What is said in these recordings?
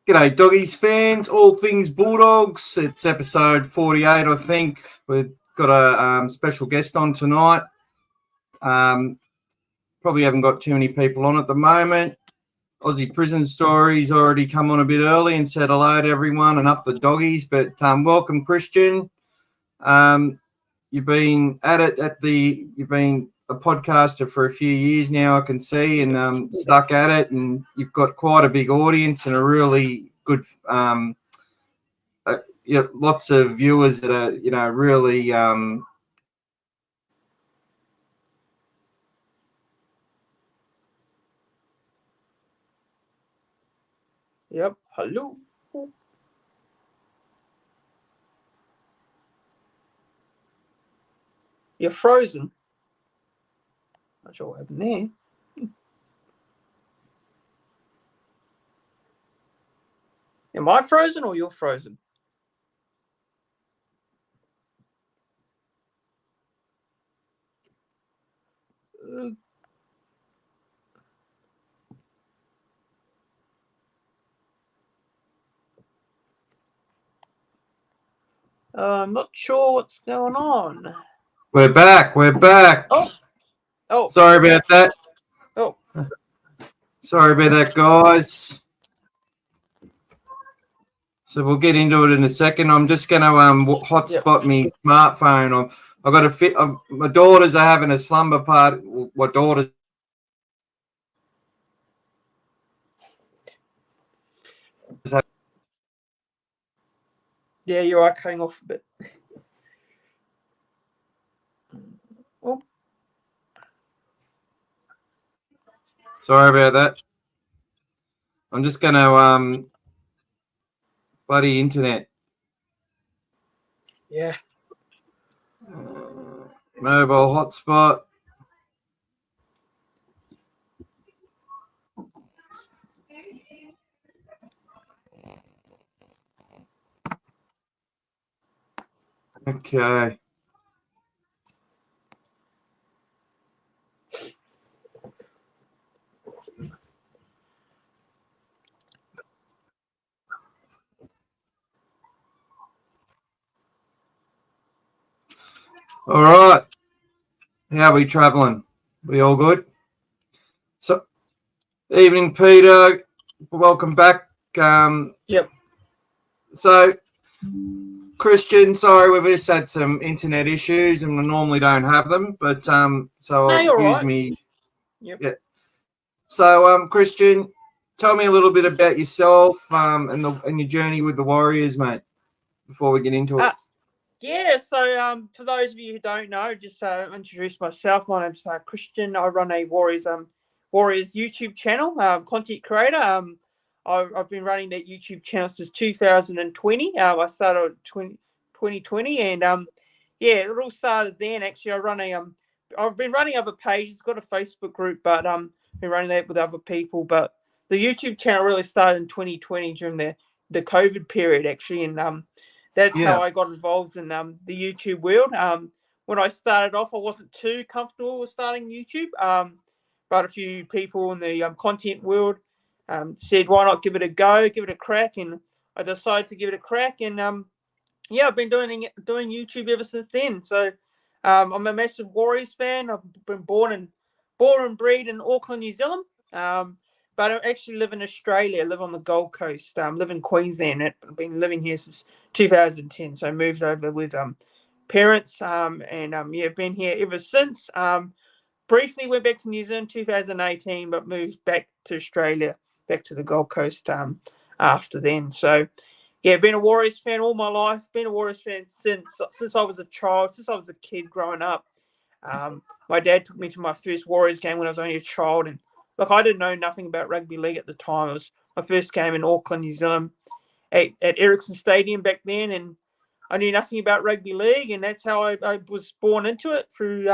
G'day, Doggies fans, all things Bulldogs. It's episode 48, I think. We've got a special guest on tonight. Probably haven't got too many people on at the moment. Aussie Prison Stories already come on a bit early and said hello to everyone and up the Doggies. But welcome, Christian. You've been at it you've been a podcaster for a few years now, I can see, and stuck at it, and you've got quite a big audience and a really good, lots of viewers that are, really. Yep. Hello. You're frozen. Not sure what happened there. Am I frozen or you're frozen? I'm not sure what's going on. We're back. Oh. Sorry about that. Oh. Sorry about that, guys. So we'll get into it in a second. I'm just going to hotspot me smartphone. I've got to fit. My daughters are having a slumber party. My daughters. Yeah, you are cutting off a bit. Oh. Sorry about that. I'm just going to bloody internet. Yeah. Mobile hotspot. Okay. All right. How are we travelling? We all good? So, evening, Peter. Welcome back. Yep. So, Christian, sorry, we've just had some internet issues, and we normally don't have them, but so I'll use me. Yep. Yeah. So, Christian, tell me a little bit about yourself and your journey with the Warriors, mate. Before we get into it. Yeah, so for those of you who don't know, just introduce myself. My name's Christian. I run a Warriors YouTube channel, content creator. I've been running that YouTube channel since 2020. I started 2020, and it all started then. Actually, I've been running other pages. Got a Facebook group, but been running that with other people. But the YouTube channel really started in 2020 during the COVID period, actually, and that's how I got involved in the YouTube world. When I started off, I wasn't too comfortable with starting YouTube, but a few people in the content world said, why not give it a go, give it a crack, and I decided to give it a crack, and I've been doing YouTube ever since then. So I'm a massive Warriors fan. I've been born and bred in Auckland, New Zealand. But I actually live in Australia. I live on the Gold Coast. Live in Queensland. I've been living here since 2010. So I moved over with parents and been here ever since. Briefly went back to New Zealand 2018, but moved back to Australia, back to the Gold Coast after then. So been a Warriors fan all my life. Been a Warriors fan since I was a child, since I was a kid growing up. My dad took me to my first Warriors game when I was only a child, and look, I didn't know nothing about rugby league at the time. It was my first game in Auckland, New Zealand, at Ericsson Stadium back then, and I knew nothing about rugby league, and that's how I was born into it through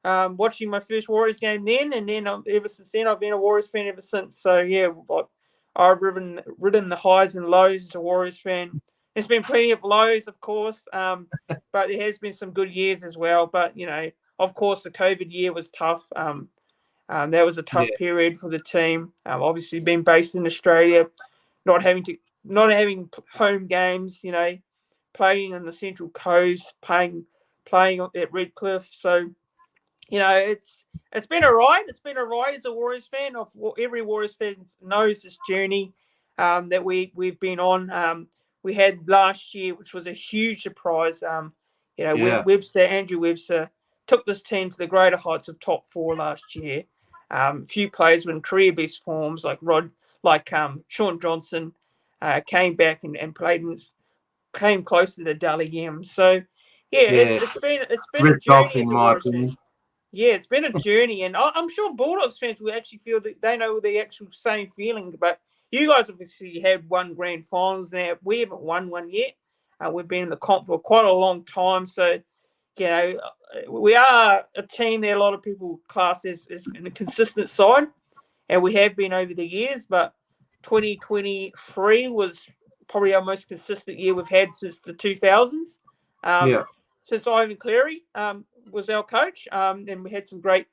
watching my first Warriors game then, and then ever since then I've been a Warriors fan ever since. So I've ridden the highs and lows as a Warriors fan. There's been plenty of lows, of course, but there has been some good years as well. But of course, the COVID year was tough. That was a tough period for the team. Obviously, being based in Australia, not having home games, playing in the Central Coast, playing at Redcliffe. So, it's been a ride. It's been a ride as a Warriors fan. Every Warriors fan knows this journey that we've been on. We had last year, which was a huge surprise. Andrew Webster took this team to the greater heights of top 4 last year. A few players were in career best forms, like Sean Johnson, came back and played and came close to the Dally M. So it's been a journey as a Warriors fan. Yeah, it's been a journey, and I'm sure Bulldogs fans will actually feel that they know the actual same feeling. But you guys obviously had won grand finals now. We haven't won one yet. We've been in the comp for quite a long time. So, we are a team that a lot of people class as in the consistent side, and we have been over the years. But 2023 was probably our most consistent year we've had since the 2000s. Since Ivan Cleary was our coach, and we had some great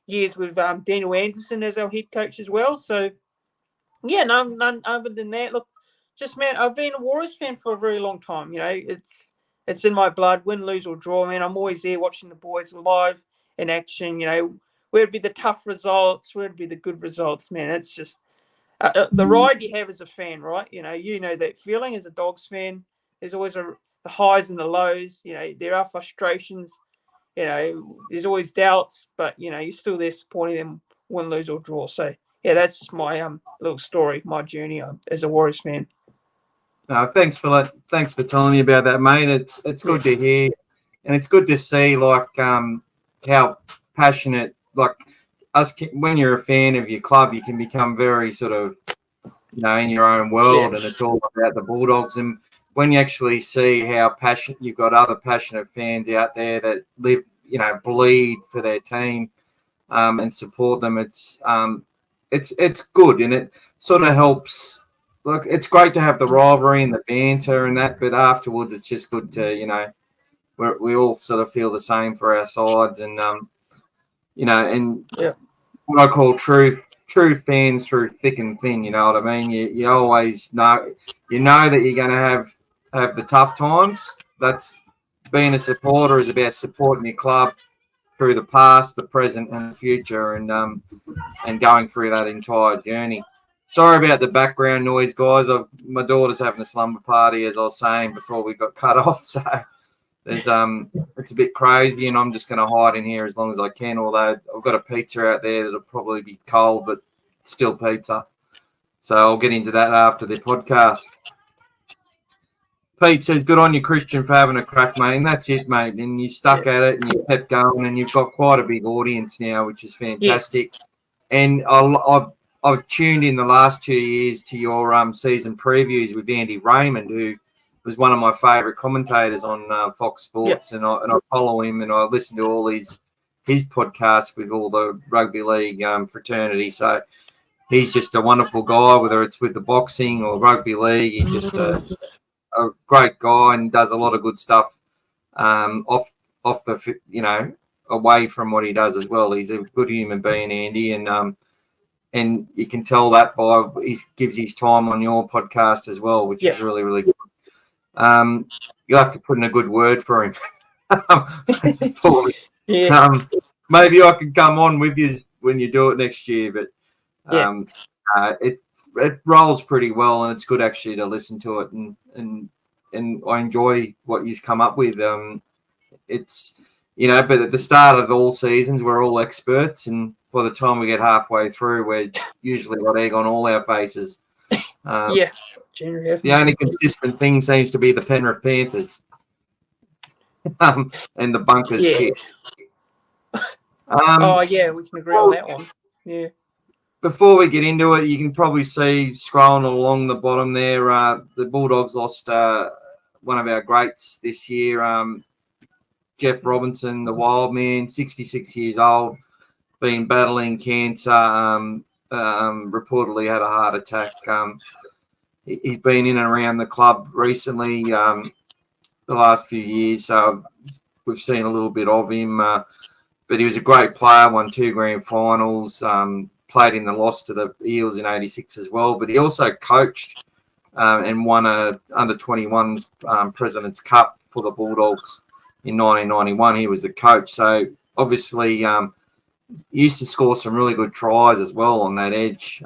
years with Daniel Anderson as our head coach as well. So, none other than that. Look, man, I've been a Warriors fan for a very long time. It's in my blood, win, lose or draw. Man, I'm always there watching the boys live in action. Where it'd be the tough results, where it'd be the good results. Man, it's just the ride you have as a fan, right? That feeling as a Dogs fan. There's always the highs and the lows. There are frustrations. There's always doubts, but you're still there supporting them, win, lose or draw. So that's just my little story, my journey as a Warriors fan. Thanks for that. Thanks for telling me about that, mate. It's good to hear, and it's good to see how passionate us. When you're a fan of your club, you can become very sort of in your own world, and it's all about the Bulldogs. And when you actually see how passionate you've got other passionate fans out there that live, bleed for their team and support them, it's good, and it sort of helps. Look, it's great to have the rivalry and the banter and that, but afterwards it's just good to, we all sort of feel the same for our sides, and what I call true fans through thick and thin. You know what I mean? You always know, that you're going to have the tough times. That's being a supporter is about supporting your club through the past, the present, and the future, and going through that entire journey. Sorry about the background noise, guys. My daughter's having a slumber party, as I was saying before we got cut off. So there's it's a bit crazy, and I'm just going to hide in here as long as I can. Although I've got a pizza out there that'll probably be cold, but still pizza. So I'll get into that after the podcast. Pete says, "Good on you, Christian, for having a crack, mate." And that's it, mate. And you stuck at it, and you kept going, and you've got quite a big audience now, which is fantastic. And I've tuned in the last 2 years to your season previews with Andy Raymond, who was one of my favourite commentators on Fox Sports, and I follow him, and I listen to all his podcasts with all the rugby league fraternity. So he's just a wonderful guy, whether it's with the boxing or rugby league. He's just a great guy and does a lot of good stuff off the away from what he does as well. He's a good human being, Andy, and you can tell that by he gives his time on your podcast as well, which is really, really good. You'll have to put in a good word for him. Maybe I could come on with you when you do it next year, but it rolls pretty well, and it's good actually to listen to it, and I enjoy what you've come up with. It's but at the start of all seasons, we're all experts, and by the time we get halfway through, we're usually got egg on all our faces. The only consistent thing seems to be the Penrith Panthers and the Bunkers shit. We can agree on that one. Yeah. Before we get into it, you can probably see scrolling along the bottom there, the Bulldogs lost one of our greats this year, Jeff Robinson, the wild man, 66 years old, been battling cancer, reportedly had a heart attack. He's been in and around the club recently, the last few years, so we've seen a little bit of him. But he was a great player, won 2 grand finals, played in the loss to the Eels in '86 as well. But he also coached and won a under-21s President's Cup for the Bulldogs in 1991. He was the coach. So obviously he used to score some really good tries as well on that edge,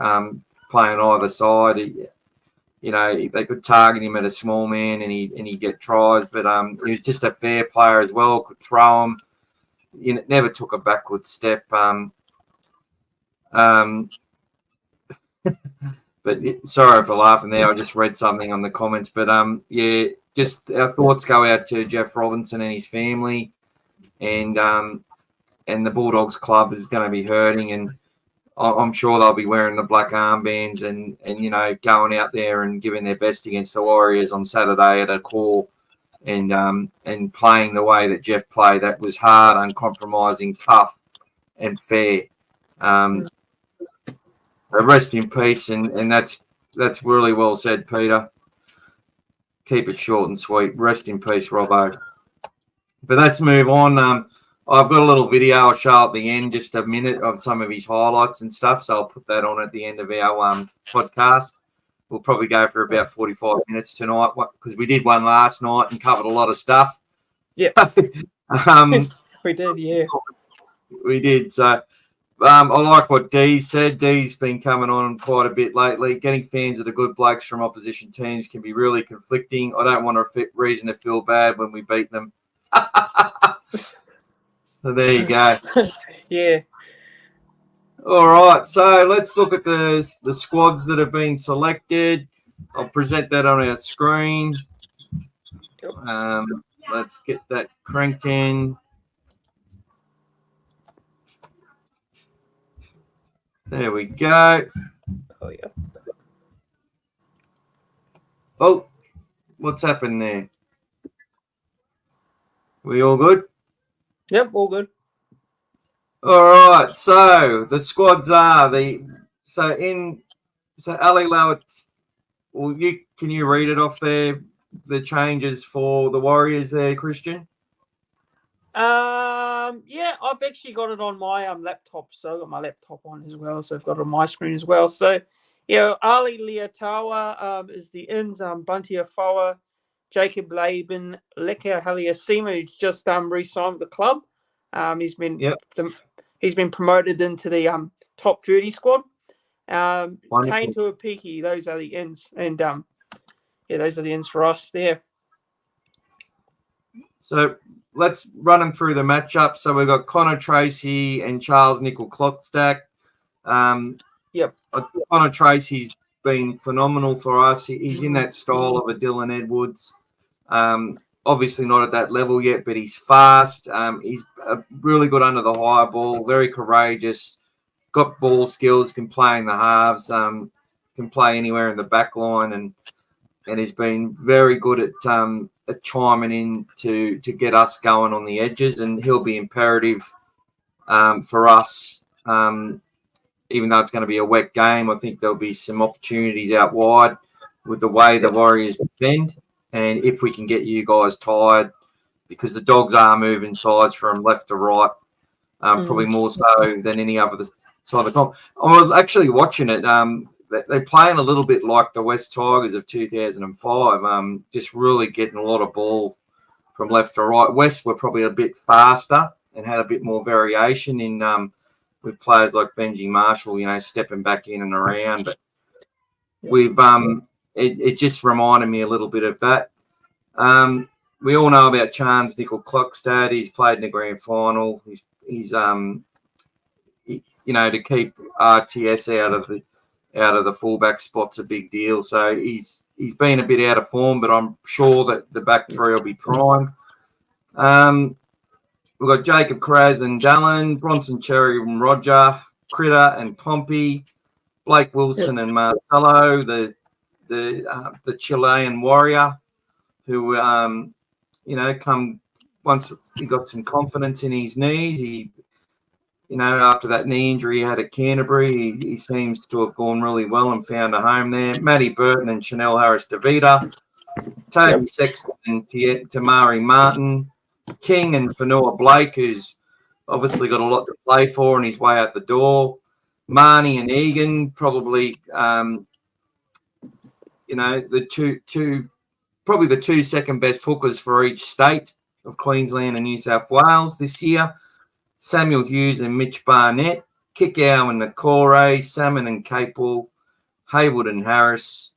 playing either side. They could target him at a small man and he'd get tries, but he was just a fair player as well, could throw him. Never took a backward step. But sorry for laughing there. I just read something on the comments. But just our thoughts go out to Jeff Robinson and his family, and the Bulldogs club is going to be hurting, and I'm sure they'll be wearing the black armbands and going out there and giving their best against the Warriors on Saturday at Accor, and playing the way that Jeff played. That was hard, uncompromising, tough, and fair. Rest in peace, and that's really well said, Peter. Keep it short and sweet. Rest in peace, Robbo. But let's move on. I've got a little video I'll show at the end, just a minute of some of his highlights and stuff. So I'll put that on at the end of our podcast. We'll probably go for about 45 minutes tonight because we did one last night and covered a lot of stuff. Yeah, we did. Yeah, we did. So. I like what Dee's said. Dee's been coming on quite a bit lately. Getting fans of the good blokes from opposition teams can be really conflicting. I don't want a reason to feel bad when we beat them. So there you go. Yeah. All right. So let's look at the squads that have been selected. I'll present that on our screen. Let's get that cranking. There we go. Oh, yeah. Oh, what's happened there? We all good? Yep, all good. All right. So the squads are so Ali Lowett. Well, can you read it off there? The changes for the Warriors there, Christian. Yeah, I've actually got it on my laptop, so I've got my laptop on as well, so I've got it on my screen as well. So, yeah, Ali Leotawa is the ins, Bunty Afoa, Jacob Laban, Leka Haliasima, who's just re-signed with the club. He's been promoted into the top 30 squad. Tane Tuapiki, those are the ins, and those are the ins for us there. So let's run them through the matchup. So we've got Connor Tracy and Charles Nickel-Klokstad. Connor Tracy's been phenomenal for us. He's in that style of a Dylan Edwards. Obviously not at that level yet, but he's fast. He's really good under the high ball, very courageous, got ball skills, can play in the halves, can play anywhere in the back line, and has been very good at chiming in to get us going on the edges, and he'll be imperative for us. Even though it's going to be a wet game, I think there'll be some opportunities out wide with the way the Warriors defend, and if we can get you guys tired, because the Dogs are moving sides from left to right, probably more so than any other side of the comp. I was actually watching it. They're playing a little bit like the West Tigers of 2005, just really getting a lot of ball from left to right. West were probably a bit faster and had a bit more variation in with players like Benji Marshall, stepping back in and around. But we've it just reminded me a little bit of that. We all know about Charles Nickel-Klokstad. He's played in the grand final. He's to keep RTS out of the fullback spot's a big deal. So he's been a bit out of form, but I'm sure that the back three will be primed. We've got Jacob Kraz and Dallin, Bronson Cherry and Roger, Critter and Pompey, Blake Wilson and Marcelo, the Chilean warrior, who come once he got some confidence in his knees. He after that knee injury he had at Canterbury, he seems to have gone really well and found a home there. Matty Burton and Chanel Harris-DeVita, Toby Sexton and Tamari Martin, King and Fanua Blake, who's obviously got a lot to play for on his way out the door. Marnie and Egan, probably probably the two second best hookers for each state of Queensland and New South Wales this year. Samuel Hughes and Mitch Barnett, Kickow and Nakore, Salmon and Capel, Haywood and Harris.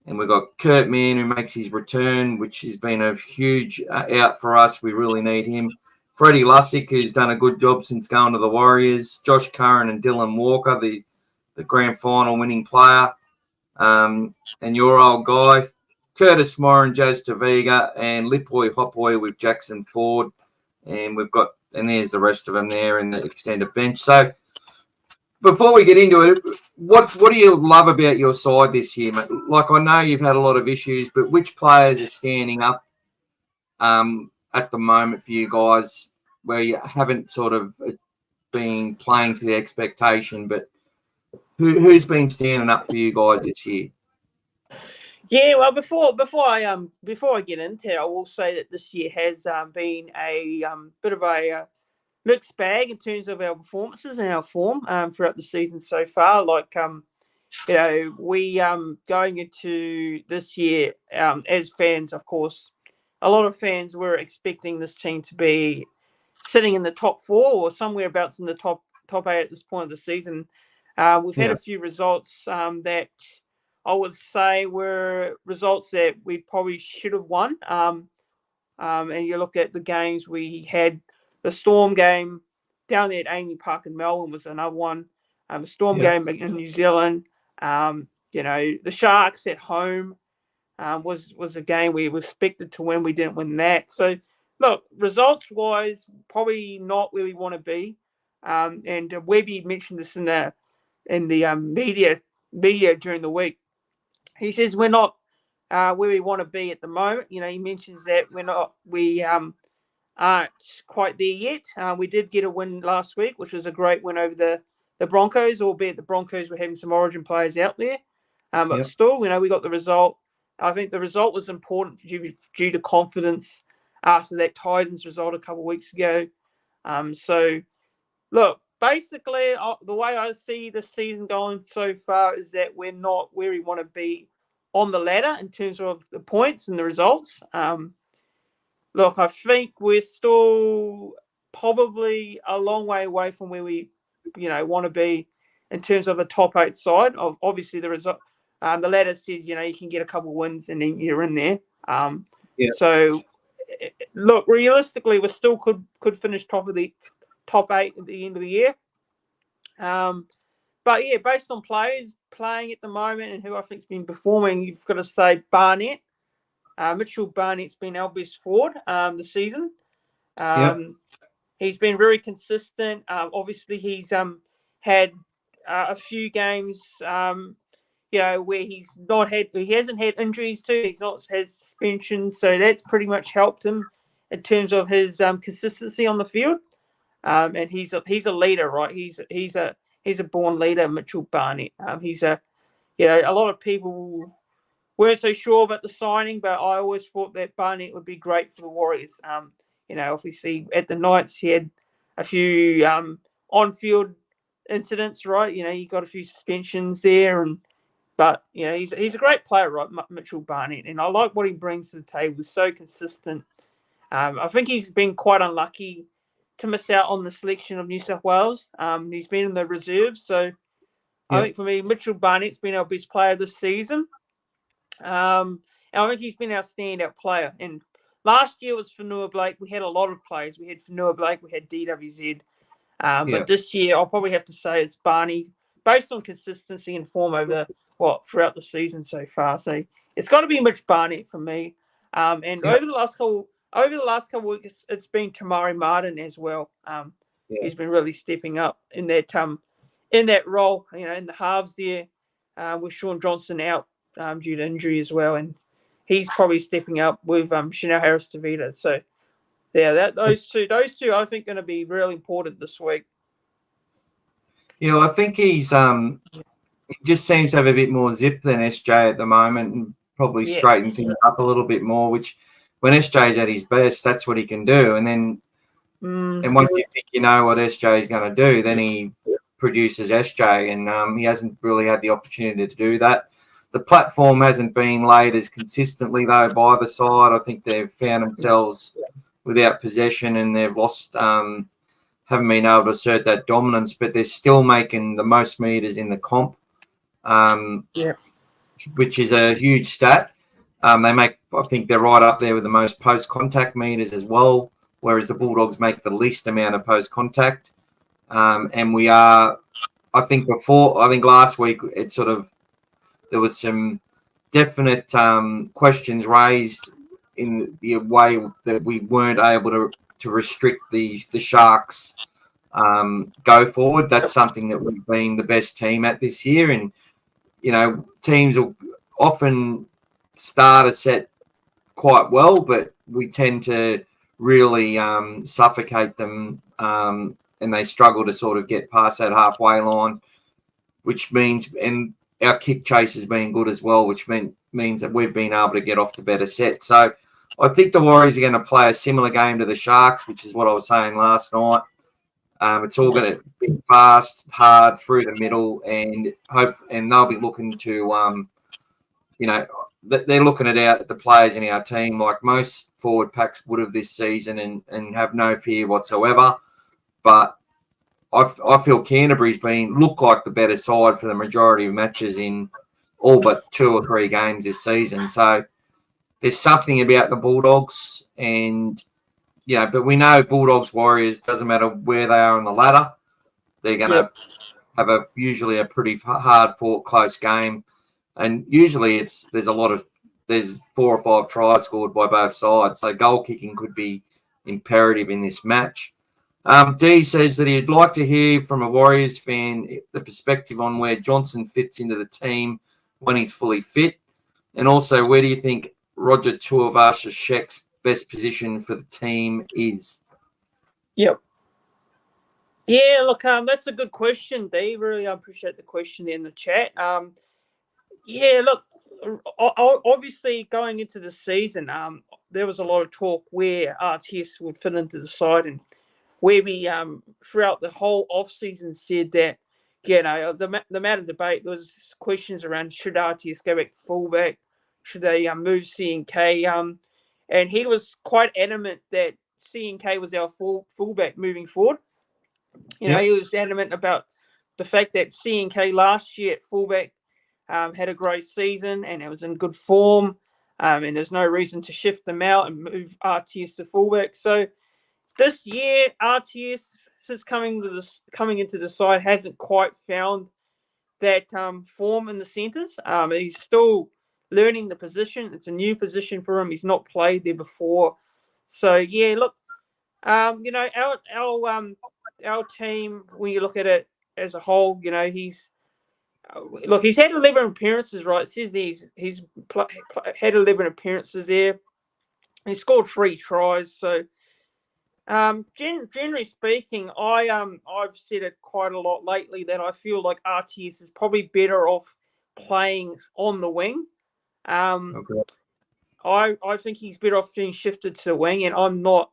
And we've got Kurt Mann, who makes his return, which has been a huge out for us. We really need him. Freddie Lussick, who's done a good job since going to the Warriors. Josh Curran and Dylan Walker, the grand final winning player. And your old guy, Curtis Moran, Jazz Taviga, and Lipoy Hopoy with Jackson Ford. And there's the rest of them there in the extended bench. So before we get into it, what do you love about your side this year, mate? Like, I know you've had a lot of issues, but which players are standing up at the moment for you guys where you haven't sort of been playing to the expectation, but who's been standing up for you guys this year? Yeah, well, before I get into it, I will say that this year has been a bit of a mixed bag in terms of our performances and our form throughout the season so far. Like, we going into this year as fans, of course, a lot of fans were expecting this team to be sitting in the top four or somewhere abouts in the top eight at this point of the season. We've had a few results that I would say were results that we probably should have won. And you look at the games we had, the Storm game down there at Amy Park in Melbourne was another one. The Storm game in New Zealand. The Sharks at home was a game we were expected to win. We didn't win that. So, look, results-wise, probably not where we want to be. And Webby mentioned this in the media during the week. He says we're not where we want to be at the moment. He mentions that we aren't quite there yet. We did get a win last week, which was a great win over the Broncos, albeit the Broncos were having some Origin players out there. But still, we got the result. I think the result was important due to confidence after that Titans result a couple of weeks ago. So, look, basically, the way I see the season going so far is that we're not where we want to be on the ladder in terms of the points and the results. Look, I think we're still probably a long way away from where we, want to be in terms of a top 8 side. Obviously, the result, the ladder says, you can get a couple of wins and then you're in there. So, look, realistically, we still could finish top 8 at the end of the year. But yeah, based on players playing at the moment and who I think's been performing, you've got to say Barnett. Mitchell Barnett's been our best forward this season. He's been very consistent. Obviously, he's had a few games, where he hasn't had injuries to. He's not had suspension, so that's pretty much helped him in terms of his consistency on the field. And he's a leader, right? He's a born leader, Mitchell Barnett. He's a lot of people weren't so sure about the signing, but I always thought that Barnett would be great for the Warriors. Obviously at the Knights he had a few on-field incidents, right? He got a few suspensions there, but he's a great player, right, Mitchell Barnett, and I like what he brings to the table. He's so consistent. I think he's been quite unlucky to miss out on the selection of New South Wales. He's been in the reserves, so I think for me, Mitchell Barnett's been our best player this season. And I think he's been our standout player. And last year was Fanua Blake. We had a lot of players. We had Fanua Blake. We had DWZ. But this year, I'll probably have to say it's Barney, based on consistency and form throughout the season so far. So it's got to be Mitch Barnett for me. Over the last couple of weeks, it's been Tamari Martin as well. He's been really stepping up in that role. In the halves there, with Sean Johnson out due to injury as well, and he's probably stepping up with Chanel Harris-Tavita. So, those two, I think, going to be really important this week. I think he just seems to have a bit more zip than SJ at the moment, and probably straighten things up a little bit more. Which, when SJ's at his best, that's what he can do. And then, and once you think you know what SJ is going to do, then he produces SJ, and he hasn't really had the opportunity to do that. The platform hasn't been laid as consistently, though, by the side. I think they've found themselves without possession and they've lost, haven't been able to assert that dominance, but they're still making the most meters in the comp, which is a huge stat. I think they're right up there with the most post-contact meters as well, whereas the Bulldogs make the least amount of post-contact. And we are, I think last week there was some definite questions raised in the way that we weren't able to restrict the Sharks go forward. That's something that we've been the best team at this year. And, teams will often start a set quite well, but we tend to really suffocate them and they struggle to sort of get past that halfway line, which means, and our kick chase has been good as well, which means that we've been able to get off to better sets. So I think the Warriors are going to play a similar game to the Sharks, which is what I was saying last night. It's all going to be fast, hard, through the middle, and they'll be looking to, they're looking at the players in our team like most forward packs would have this season and have no fear whatsoever. But I feel Canterbury's looked like the better side for the majority of matches in all but 2 or 3 games this season. So there's something about the Bulldogs, and but we know Bulldogs Warriors, doesn't matter where they are on the ladder, they're going to have usually a pretty hard fought close game, and usually there's 4 or 5 tries scored by both sides. So goal kicking could be imperative in this match. D says that he'd like to hear from a Warriors fan the perspective on where Johnson fits into the team when he's fully fit, and also where do you think Roger Tuivasa-Sheck's best position for the team is? Yep. Yeah, look, that's a good question, D. Really appreciate the question in the chat. Look, obviously going into the season, there was a lot of talk where RTS would fit into the side, and where we throughout the whole off-season said that, the amount of debate, there was questions around should RTS go back to fullback, should they move C&K, and he was quite adamant that C&K was our fullback moving forward. He was adamant about the fact that C&K last year at fullback had a great season and it was in good form, and there's no reason to shift them out and move RTS to fullback. So this year, RTS, since coming into the side, hasn't quite found that form in the centres. He's still learning the position. It's a new position for him. He's not played there before. So look, our team, when you look at it as a whole, he's had 11 appearances, right? It says he's had 11 appearances there. He scored 3 tries. So generally speaking, I've said it quite a lot lately that I feel like RTS is probably better off playing on the wing. I think he's better off being shifted to the wing, and I'm not.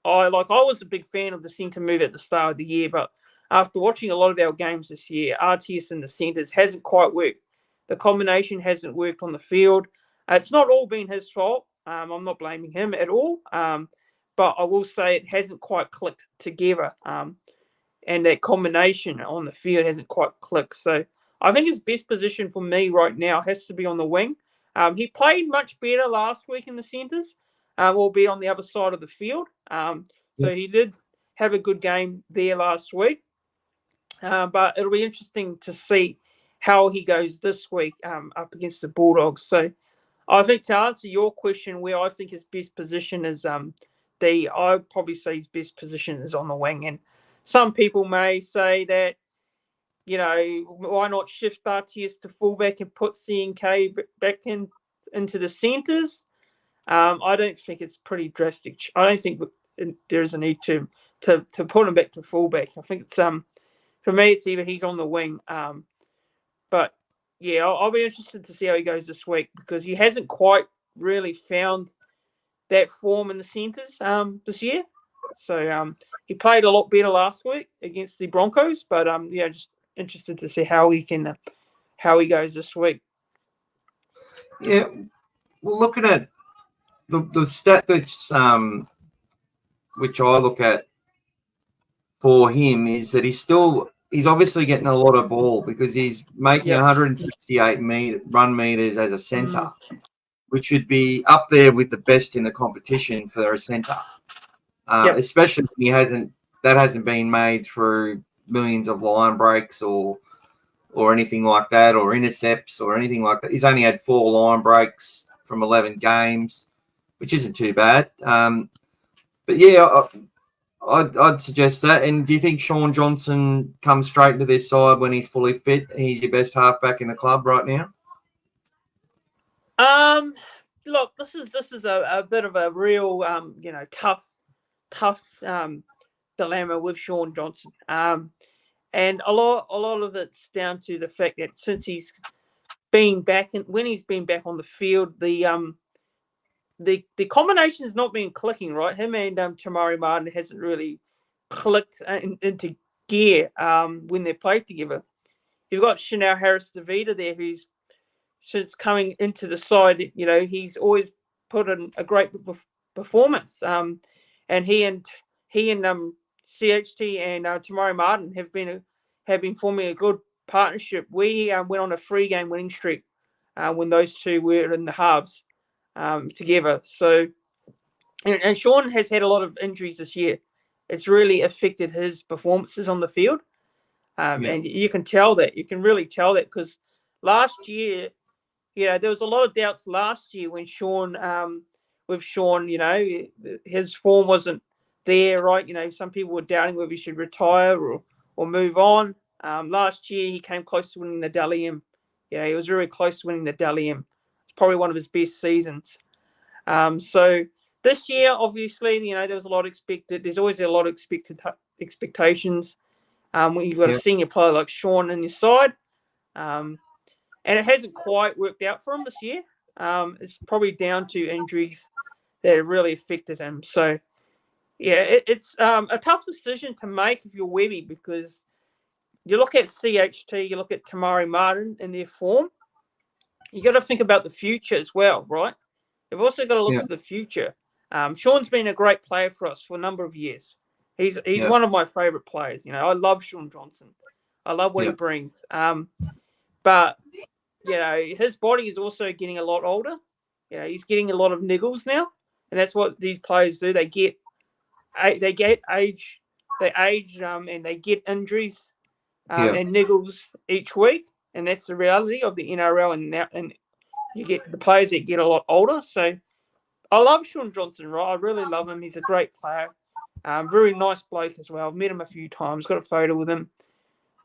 I was a big fan of the centre move at the start of the year, but after watching a lot of our games this year, RTS in the centres hasn't quite worked. The combination hasn't worked on the field. It's not all been his fault. I'm not blaming him at all. But I will say it hasn't quite clicked together. And that combination on the field hasn't quite clicked. So I think his best position for me right now has to be on the wing. He played much better last week in the centres, albeit on the other side of the field. So he did have a good game there last week. But it'll be interesting to see how he goes this week up against the Bulldogs. So I think to answer your question, where I think his best position is, I'd probably say his best position is on the wing. And some people may say that, why not shift RTS to fullback and put C&K back into the centres? I don't think it's pretty drastic. I don't think there's a need to put him back to fullback. I think it's for me, it's either he's on the wing. But I'll be interested to see how he goes this week, because he hasn't quite really found that form in the centres this year. So he played a lot better last week against the Broncos, but just interested to see how he goes this week. Yeah, well, looking at the stat that's which I look at for him is that he's obviously getting a lot of ball because he's making 168 run meters as a centre, which should be up there with the best in the competition for a centre. Especially when that hasn't been made through millions of line breaks or anything like that, or intercepts or anything like that. He's only had 4 line breaks from 11 games, which isn't too bad. But yeah, I'd suggest that. And do you think Sean Johnson comes straight into this side when he's fully fit? He's your best halfback in the club right now. Look, this is a bit of a real tough dilemma with Sean Johnson. And a lot of it's down to the fact that since he's been back when he's been back on the field, the combination's not been clicking, right? Him and Tamari Martin hasn't really clicked into gear when they played together. You've got Chanel Harris-Davida there, who's since coming into the side, he's always put in a great performance. And he and CHT and Tamari Martin have been forming a good partnership. We went on a 3-game winning streak when those two were in the halves together. So, and Sean has had a lot of injuries this year. It's really affected his performances on the field. And you can tell that. You can really tell that because last year, there was a lot of doubts last year when Sean, his form wasn't there, right? Some people were doubting whether he should retire or move on. Last year, he came close to winning the Dally M. He was very close to winning the Dally M. It's probably one of his best seasons. So this year, obviously, there was a lot expected. There's always a lot of expectations when you've got a senior player like Sean in your side. And it hasn't quite worked out for him this year. It's probably down to injuries that have really affected him. So, it's a tough decision to make if you're Webby because you look at CHT, you look at Tamari Martin in their form. You got to think about the future as well, right? You've also got to look to the future. Sean's been a great player for us for a number of years. He's one of my favourite players. I love Sean Johnson. I love what he brings. But his body is also getting a lot older. He's getting a lot of niggles now, and that's what these players do. They get age, and they get injuries and niggles each week, and that's the reality of the NRL. And you get the players that get a lot older. So I love Sean Johnson, right? I really love him. He's a great player, very nice bloke as well. I've met him a few times, got a photo with him.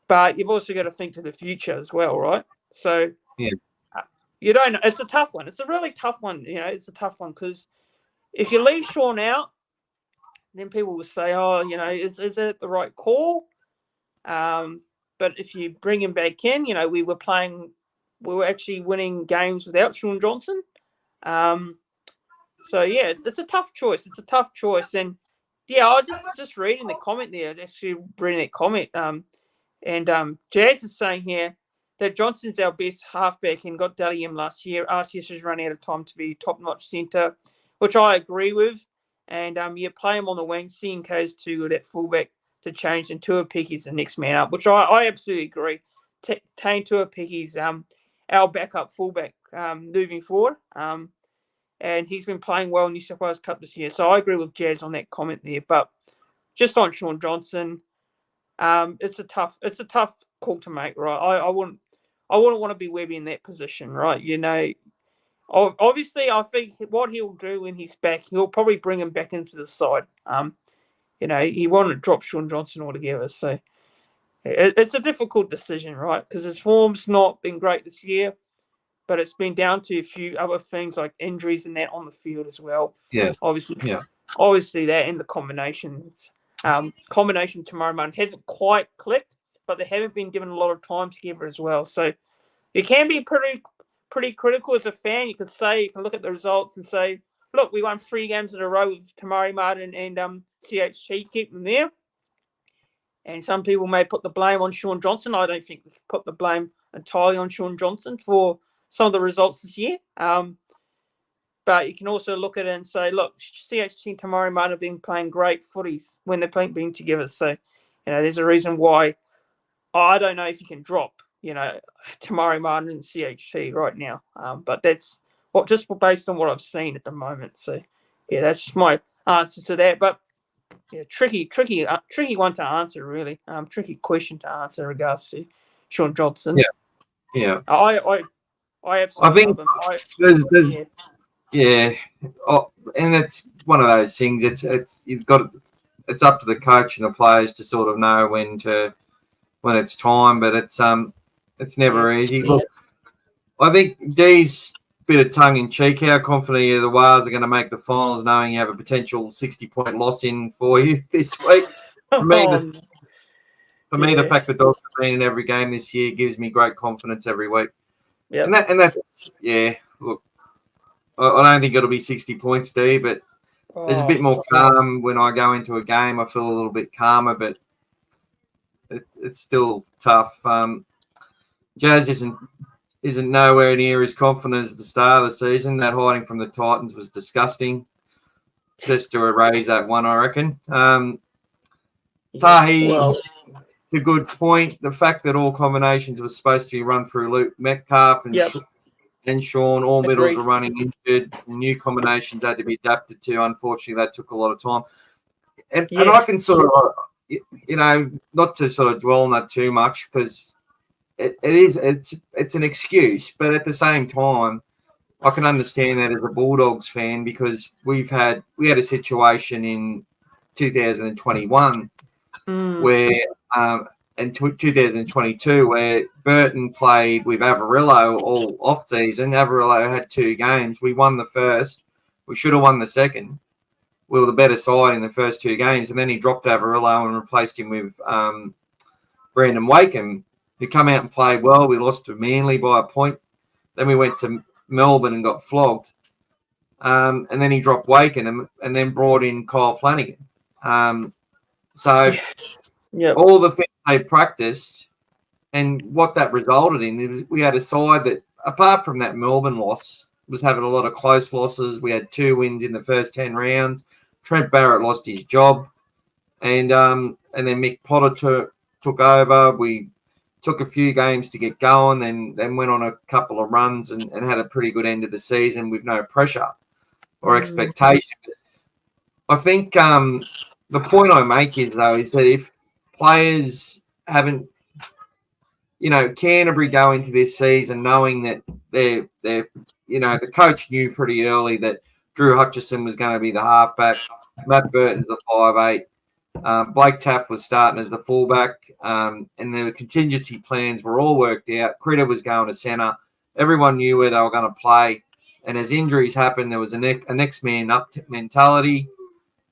But you've also got to think to the future as well, right? So you don't know. It's a tough one. It's a really tough one. It's a tough one because if you leave Sean out, then people will say, "Oh, is it the right call?" But if you bring him back in, we were actually winning games without Sean Johnson. So it's a tough choice. It's a tough choice, and I was just reading the comment there. Actually, reading that comment. And Jazz is saying here that Johnson's our best halfback and got Dally M last year. RTS has run out of time to be top-notch centre, which I agree with. And you play him on the wing, CNK's too good at fullback to change, and Tuivasa-Sheck's the next man up, which I absolutely agree. Tane Tuivasa-Sheck's our backup fullback moving forward. And he's been playing well in New South Wales Cup this year. So I agree with Jazz on that comment there. But just on Sean Johnson, it's a tough call to make, right? I wouldn't want to be Webby in that position, right? Obviously, I think what he'll do when he's back, he'll probably bring him back into the side. He won't drop Sean Johnson altogether. So it's a difficult decision, right? Because his form's not been great this year, but it's been down to a few other things like injuries and that on the field as well. Obviously that and the combinations. Combination tomorrow morning hasn't quite clicked, but they haven't been given a lot of time together as well. So you can be pretty critical as a fan. You can look at the results and say, look, we won 3 games in a row with Tamari Martin and CHT, keep them there. And some people may put the blame on Sean Johnson. I don't think we can put the blame entirely on Sean Johnson for some of the results this year. But you can also look at it and say, look, CHC and Tamari Martin have been playing great footies when they're been together. So, there's a reason why I don't know if you can drop, Tamari Martin and CHC right now. But that's just based on what I've seen at the moment. So, that's just my answer to that. But tricky one to answer, really. Tricky question to answer in regards to Shaun Johnson. Yeah. I have. I think there's and it's one of those things. It's up to the coach and the players to sort of know when it's time, but it's never easy. Look, I think D's bit of tongue in cheek. How confident are you the Warriors are going to make the finals, knowing you have a potential 60-point loss in for you this week? For me, the fact that Dogs have been in every game this year gives me great confidence every week. Yeah, and that's Look, I don't think it'll be 60 points, D, but there's a bit more calm when I go into a game. I feel a little bit calmer, but it's still tough. Jazz isn't nowhere near as confident as the start of the season. That hiding from the Titans was disgusting. Just to erase that one, I reckon. Tahi, it's a good point. The fact that all combinations were supposed to be run through Luke Metcalf and Sean, all middles were running injured. New combinations had to be adapted to. Unfortunately, that took a lot of time. And I can sort of, not to sort of dwell on that too much, because it's an excuse, but at the same time, I can understand that as a Bulldogs fan, because we had a situation in 2021 where and 2022 where Burton played with Averillo all off season. Averillo had 2 games. We won the first. We should have won the second. We were the better side in the first 2 games, and then he dropped Averillo and replaced him with Brandon Wakeham, who come out and played well. We lost to Manly by a point. Then we went to Melbourne and got flogged. And then he dropped Wakeham and then brought in Kyle Flanagan. All the things they practiced and what that resulted in, we had a side that, apart from that Melbourne loss, was having a lot of close losses. We had 2 wins in the first 10 rounds. Trent Barrett lost his job. And then Mick Potter took over. We took a few games to get going, then went on a couple of runs and had a pretty good end of the season with no pressure or expectation. I think the point I make is that if players haven't, Canterbury go into this season knowing that they're the coach knew pretty early that Drew Hutchison was going to be the halfback, Matt Burton's the 5'8". Blake Taft was starting as the fullback, and the contingency plans were all worked out. Critter was going to centre. Everyone knew where they were going to play. And as injuries happened, there was a next man up mentality,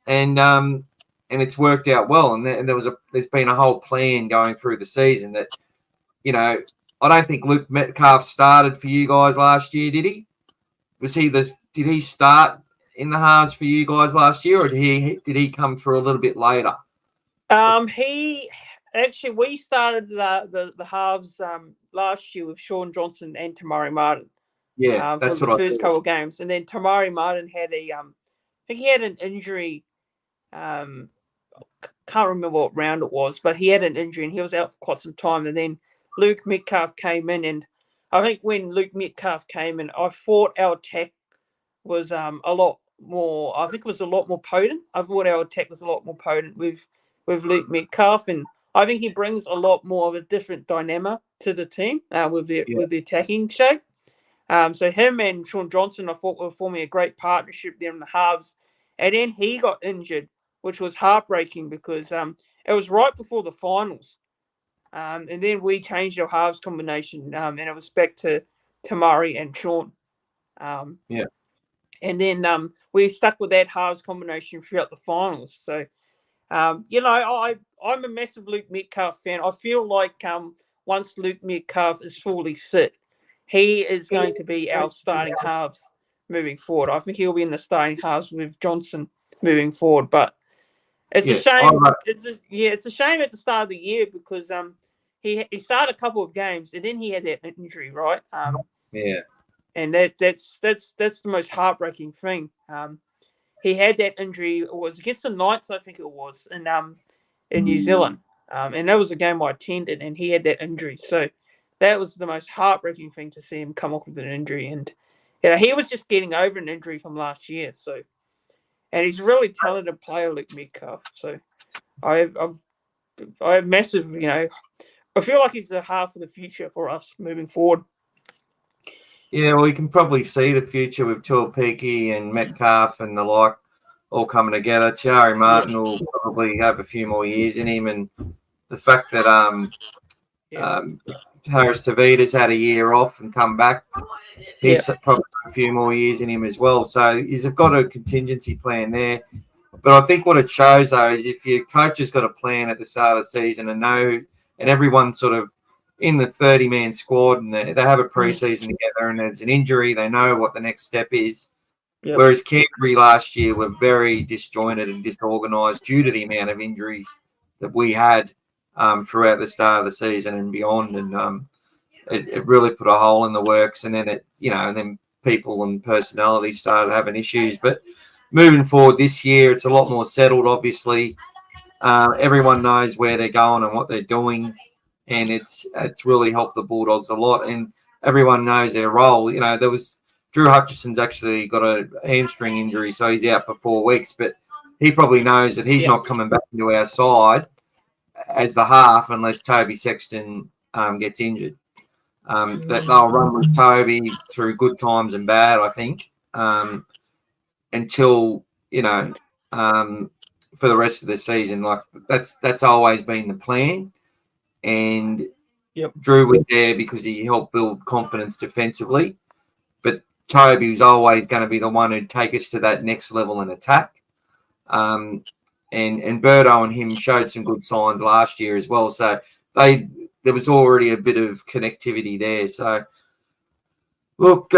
and it's worked out well. And there's been a whole plan going through the season that, I don't think Luke Metcalf started for you guys last year, did he? Did he start in the halves for you guys last year, or did he come through a little bit later? We started the halves last year with Shaun Johnson and Tamari Martin. Yeah, that's what I thought. First couple of games, and then Tamari Martin had I think he had an injury. Can't remember what round it was, but he had an injury and he was out for quite some time. And then Luke Metcalf came in, and I think when Luke Metcalf came in, I thought our attack was a lot more. I think it was a lot more potent. I thought our attack was a lot more potent with Luke Metcalf, and I think he brings a lot more of a different dynamic to the team with the attacking shape. So him and Shaun Johnson, I thought, were forming a great partnership there in the halves, and then he got injured, which was heartbreaking because it was right before the finals, and then we changed our halves combination, and it was back to Tamari and Shaun. And then we stuck with that halves combination throughout the finals. So, I'm a massive Luke Metcalf fan. I feel like once Luke Metcalf is fully fit, he is going to be our starting halves moving forward. I think he'll be in the starting halves with Johnson moving forward. But it's a shame. It's a shame at the start of the year because he started a couple of games and then he had that injury, right? Yeah. And that's the most heartbreaking thing. He had that injury. It was against the Knights, I think it was, in New Zealand, and that was a game I attended, and he had that injury. So that was the most heartbreaking thing to see him come off with an injury, and he was just getting over an injury from last year. So, and he's a really talented player like Metcalf. So I have massive, I feel like he's the half of the future for us moving forward. Yeah, well, you can probably see the future with Tuivasa and Metcalf and the like all coming together. Tiari Martin will probably have a few more years in him, and the fact that Harris Tavita's had a year off and come back, he's probably a few more years in him as well. So he's got a contingency plan there. But I think what it shows, though, is if your coach has got a plan at the start of the season and everyone's sort of in the 30-man squad and they have a preseason together and there's an injury, they know what the next step is. Yep. Whereas Canterbury last year were very disjointed and disorganised due to the amount of injuries that we had throughout the start of the season and beyond. And it really put a hole in the works. And then and then people and personalities started having issues. But moving forward this year, it's a lot more settled, obviously. Everyone knows where they're going and what they're doing. And it's really helped the Bulldogs a lot. And everyone knows their role. There was Drew Hutchison's actually got a hamstring injury, so he's out for 4 weeks. But he probably knows that he's not coming back into our side as the half unless Toby Sexton gets injured. That they'll run with Toby through good times and bad, I think, until for the rest of the season. Like that's always been the plan. And Drew was there because he helped build confidence defensively. But Toby was always going to be the one who'd take us to that next level in attack. And Birdo and him showed some good signs last year as well. So there was already a bit of connectivity there. So, look,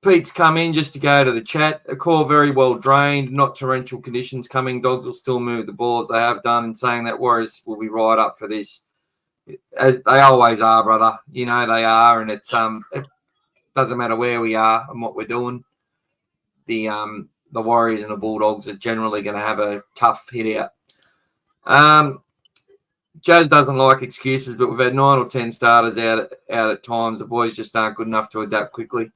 Pete's come in just to go to the chat. Accor very well drained, not torrential conditions coming. Dogs will still move the ball as they have done, and saying that Warriors will be right up for this, as they always are, brother. They are, and it doesn't matter where we are and what we're doing. The Warriors and the Bulldogs are generally going to have a tough hit out. Jazz doesn't like excuses, but we've had 9 or 10 starters out at times. The boys just aren't good enough to adapt quickly.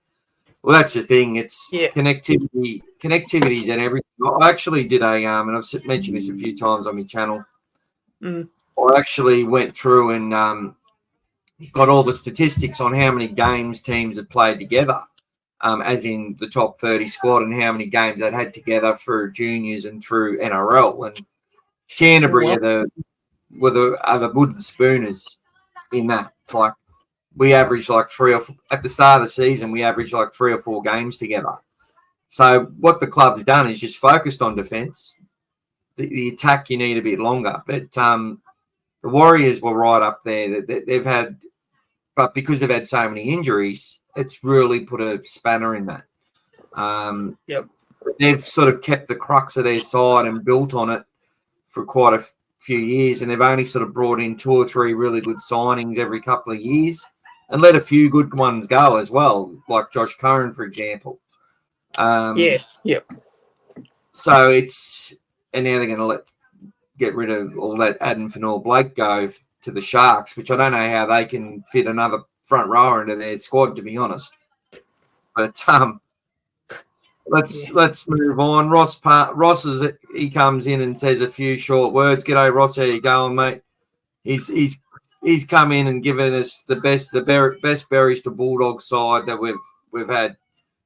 Well, that's the thing. It's connectivity. Connectivity is in everything. I actually did and I've mentioned this a few times on my channel. I actually went through and got all the statistics on how many games teams have played together, as in the top 30 squad, and how many games they'd had together through juniors and through NRL. And Canterbury are the wooden spooners in that. Like, we averaged like at the start of the season, we averaged like 3 or 4 games together. So what the club's done is just focused on defence. The attack, you need a bit longer. But the Warriors were right up there. They've had, but because they've had so many injuries, it's really put a spanner in that. They've sort of kept the crux of their side and built on it for quite a few years, and they've only sort of brought in 2 or 3 really good signings every couple of years and let a few good ones go as well, like Josh Curran, for example. So and now they're going to get rid of or let Adam Fanor-Blake go to the Sharks, which I don't know how they can fit another front rower into their squad, to be honest. But let's move on. Ross he comes in and says a few short words. G'day, Ross. How you going, mate? He's come in and given us the best berries to Bulldog side that we've had.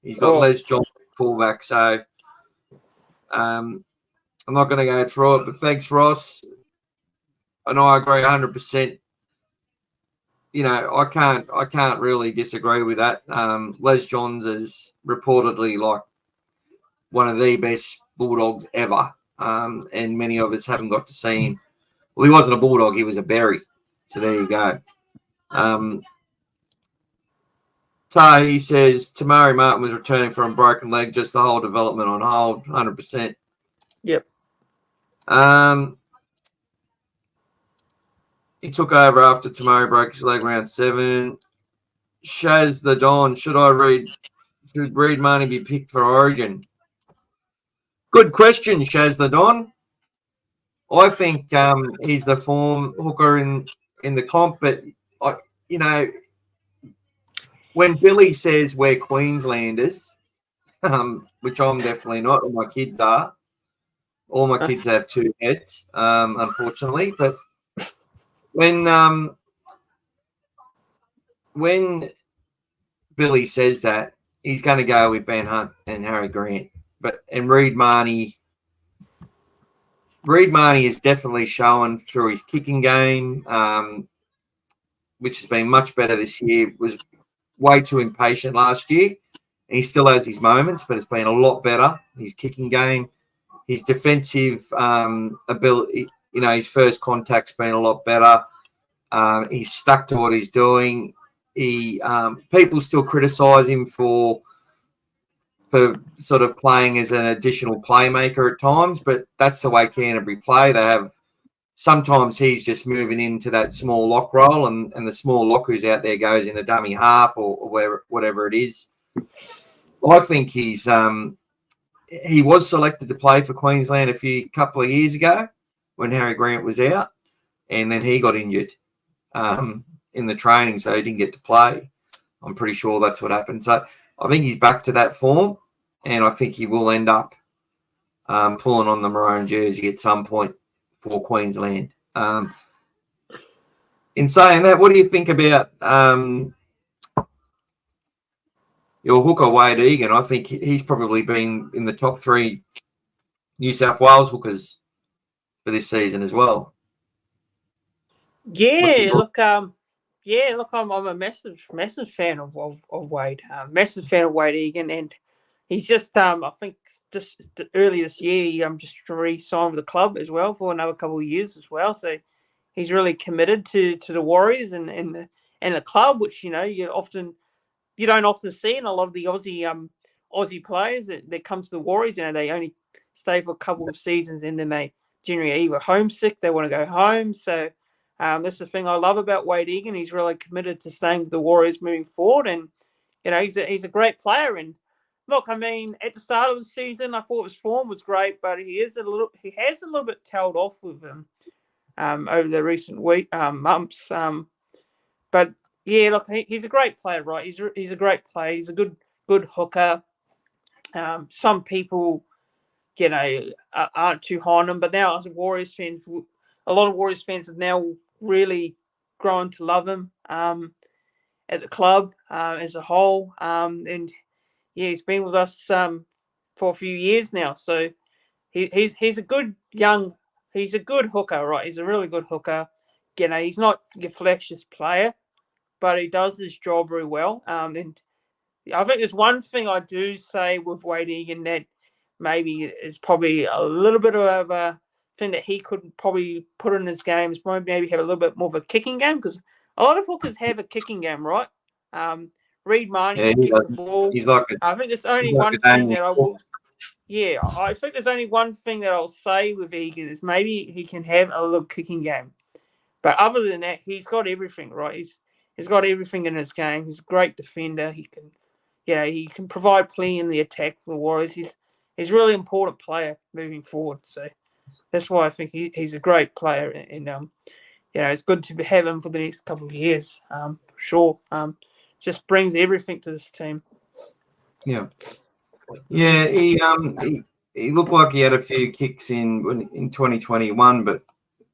He's got Les Johnson fullback, so I'm not going to go through it. But thanks, Ross. And I agree 100%. I can't really disagree with that. Les Johns is reportedly like one of the best Bulldogs ever, and many of us haven't got to see him. Well, he wasn't a Bulldog; he was a Berry. So there you go. So he says Tamari Martin was returning from a broken leg, just the whole development on hold, 100%. Yep. He took over after Tamari broke his leg round 7. Shaz the Don, should Reed Marnie be picked for Origin? Good question, Shaz the Don. I think he's the form hooker in the comp, but when Billy says we're Queenslanders, which I'm definitely not, and my kids are. All my kids have two heads, unfortunately. But when Billy says that, he's going to go with Ben Hunt and Harry Grant. And Reed Marnie is definitely showing through his kicking game, which has been much better this year. Was way too impatient last year. He still has his moments, but it's been a lot better. His kicking game, his defensive ability, his first contact's been a lot better. He's stuck to what he's doing. People still criticise him for sort of playing as an additional playmaker at times, but that's the way Canterbury play. Sometimes he's just moving into that small lock role, and the small lock who's out there goes in a dummy half or whatever it is. I think he was selected to play for Queensland a couple of years ago when Harry Grant was out, and then he got injured in the training, so he didn't get to play. I'm pretty sure that's what happened. So I think he's back to that form, and I think he will end up pulling on the maroon jersey at some point for Queensland. In saying that, what do you think about your hooker, Wade Egan? I think he's probably been in the top 3 New South Wales hookers for this season as well. Yeah, look, I'm a massive fan of Wade. Massive fan of Wade Egan, and he's just I think just early this year he just re-signed with the club as well for another couple of years as well. So he's really committed to the Warriors and the club, which you don't often see in a lot of the Aussie players that come to the Warriors. They only stay for a couple of seasons and then they generally either homesick, they want to go home. So that's the thing I love about Wade Egan. He's really committed to staying with the Warriors moving forward, and he's a great player. And look, at the start of the season, I thought his form was great, but he has a little bit tailed off with him over the recent months. But yeah, look, he's a great player, right? He's a great player. He's a good hooker. Some people, aren't too high on him, but now as Warriors fans, a lot of Warriors fans have now really grown to love him at the club as a whole. And yeah, he's been with us for a few years now. So he's a good hooker, right? He's a really good hooker. He's not your flashiest player, but he does his job very well. And I think there's one thing I do say with Wade Egan that maybe is probably a little bit of a thing that he could probably put in his game is maybe have a little bit more of a kicking game, because a lot of hookers have a kicking game, right? Reed Marnie can kick the ball. I think there's only one thing that I will. Yeah, I think there's only one thing that I'll say with Egan is maybe he can have a little kicking game, but other than that, he's got everything, right? He's got everything in his game. He's a great defender. He can provide plenty in the attack for the Warriors. He's a really important player moving forward. So that's why I think he's a great player, and it's good to have him for the next couple of years, for sure. Just brings everything to this team. Yeah. Yeah, he looked like he had a few kicks in 2021, but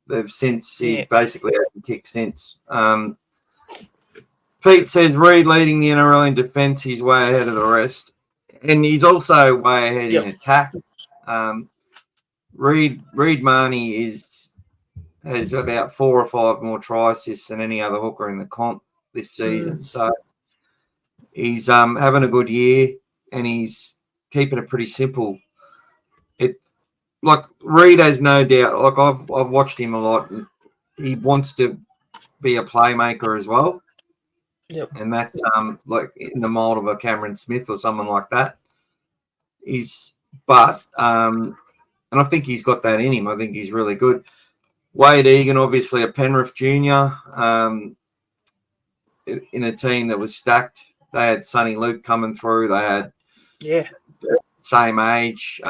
he's basically had kicks since. Pete says Reed leading the NRL in defence, he's way ahead of the rest, and he's also way ahead in attack. Reed Marnie has about 4 or 5 more try assists than any other hooker in the comp this season. So he's having a good year, and he's keeping it pretty simple. Reed has no doubt. Like I've watched him a lot, and he wants to be a playmaker as well. Yep. And that's like in the mold of a Cameron Smith or someone like that. And I think he's got that in him. I think he's really good. Wade Egan, obviously a Penrith junior. in a team that was stacked. They had Sonny Luke coming through. They had same age.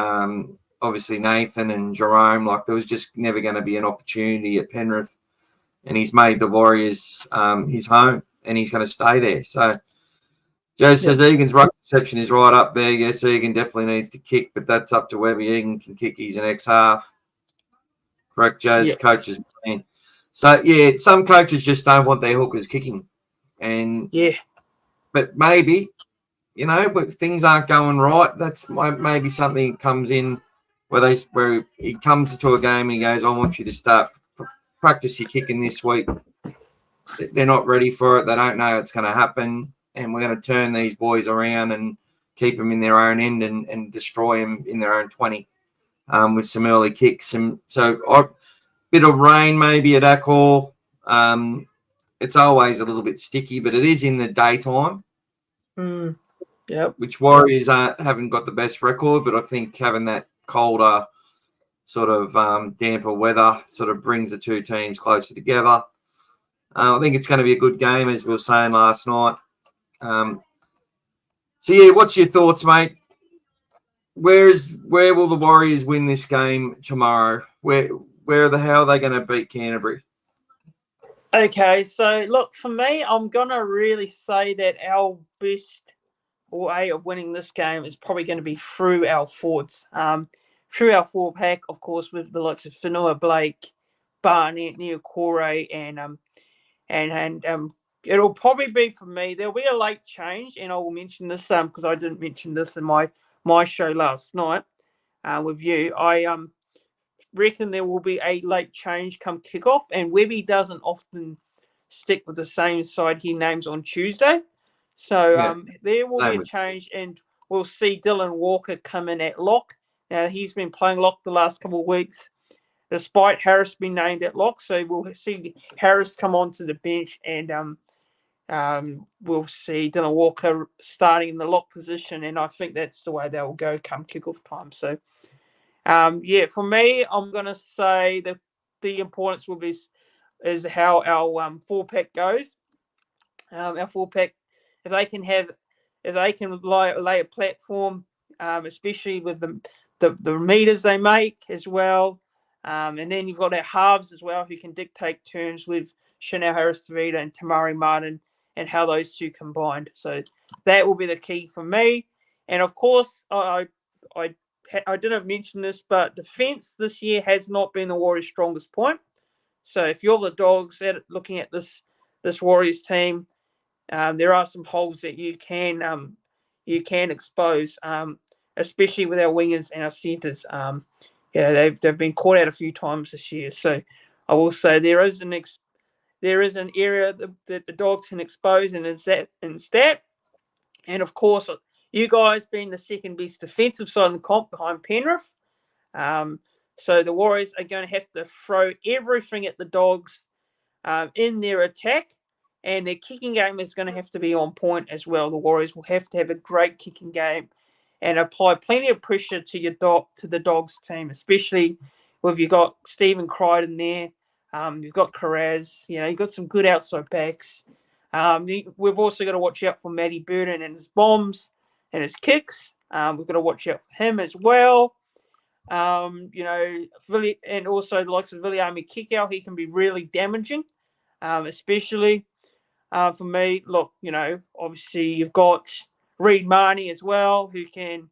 Obviously Nathan and Jerome. Like there was just never going to be an opportunity at Penrith, and he's made the Warriors his home, and he's going to stay there. So Joe says Egan's rugby perception is right up there. Yes, Egan definitely needs to kick, but that's up to whether Egan can kick. He's an ex-half. Correct, Joe's coaches. So, yeah, some coaches just don't want their hookers kicking. But maybe, but things aren't going right. That's maybe something that comes in where he comes to a game and he goes, I want you to start practice your kicking this week. They're not ready for it. They don't know it's going to happen. And we're going to turn these boys around and keep them in their own end and destroy them in their own 20 with some early kicks. And so a bit of rain maybe at Accor. It's always a little bit sticky, but it is in the daytime. Which Warriors haven't got the best record, but I think having that colder sort of damper weather sort of brings the two teams closer together. I think it's going to be a good game, as we were saying last night. What's your thoughts, mate? Where will the Warriors win this game tomorrow? How are they going to beat Canterbury? Okay, so look, for me, I'm gonna really say that our best way of winning this game is probably going to be through our forwards, through our forward pack, of course, with the likes of Whenua, Blake, Barnett, Niokore, and it'll probably be for me. There'll be a late change, and I will mention this because I didn't mention this in my show last night with you. I reckon there will be a late change come kickoff, and Webby doesn't often stick with the same side he names on Tuesday. So there will be a change, and we'll see Dylan Walker come in at lock. Now, he's been playing lock the last couple of weeks, despite Harris being named at lock. So we'll see Harris come onto the bench, and we'll see Dylan Walker starting in the lock position, and I think that's the way they will go come kickoff time. So, for me, I'm going to say that the importance will be is how our full pack goes. Our full pack, if they can lay a platform, especially with the meters they make as well, and then you've got our halves as well who can dictate turns with Chanel Harris-Tavita and Tamari Martin, and how those two combined. So that will be the key for me. And of course, I didn't mention this, but defense this year has not been the Warriors' strongest point. So if you're the Dogs looking at this Warriors team, there are some holes that you can expose, especially with our wingers and our centres. They've been caught out a few times this year. So I will say there is an area that the Dogs can expose, and it's that. And of course, you guys being the second best defensive side in the comp behind Penrith. So the Warriors are going to have to throw everything at the Dogs in their attack, and their kicking game is going to have to be on point as well. The Warriors will have to have a great kicking game and apply plenty of pressure to the Dogs team, especially if you've got Stephen Crichton there. You've got Carraz, you've got some good outside backs. We've also got to watch out for Matty Burton and his bombs and his kicks. We've got to watch out for him as well. And also the likes of Viliami Kikau, he can be really damaging, especially for me. Look, obviously you've got Reid Marnie as well, who can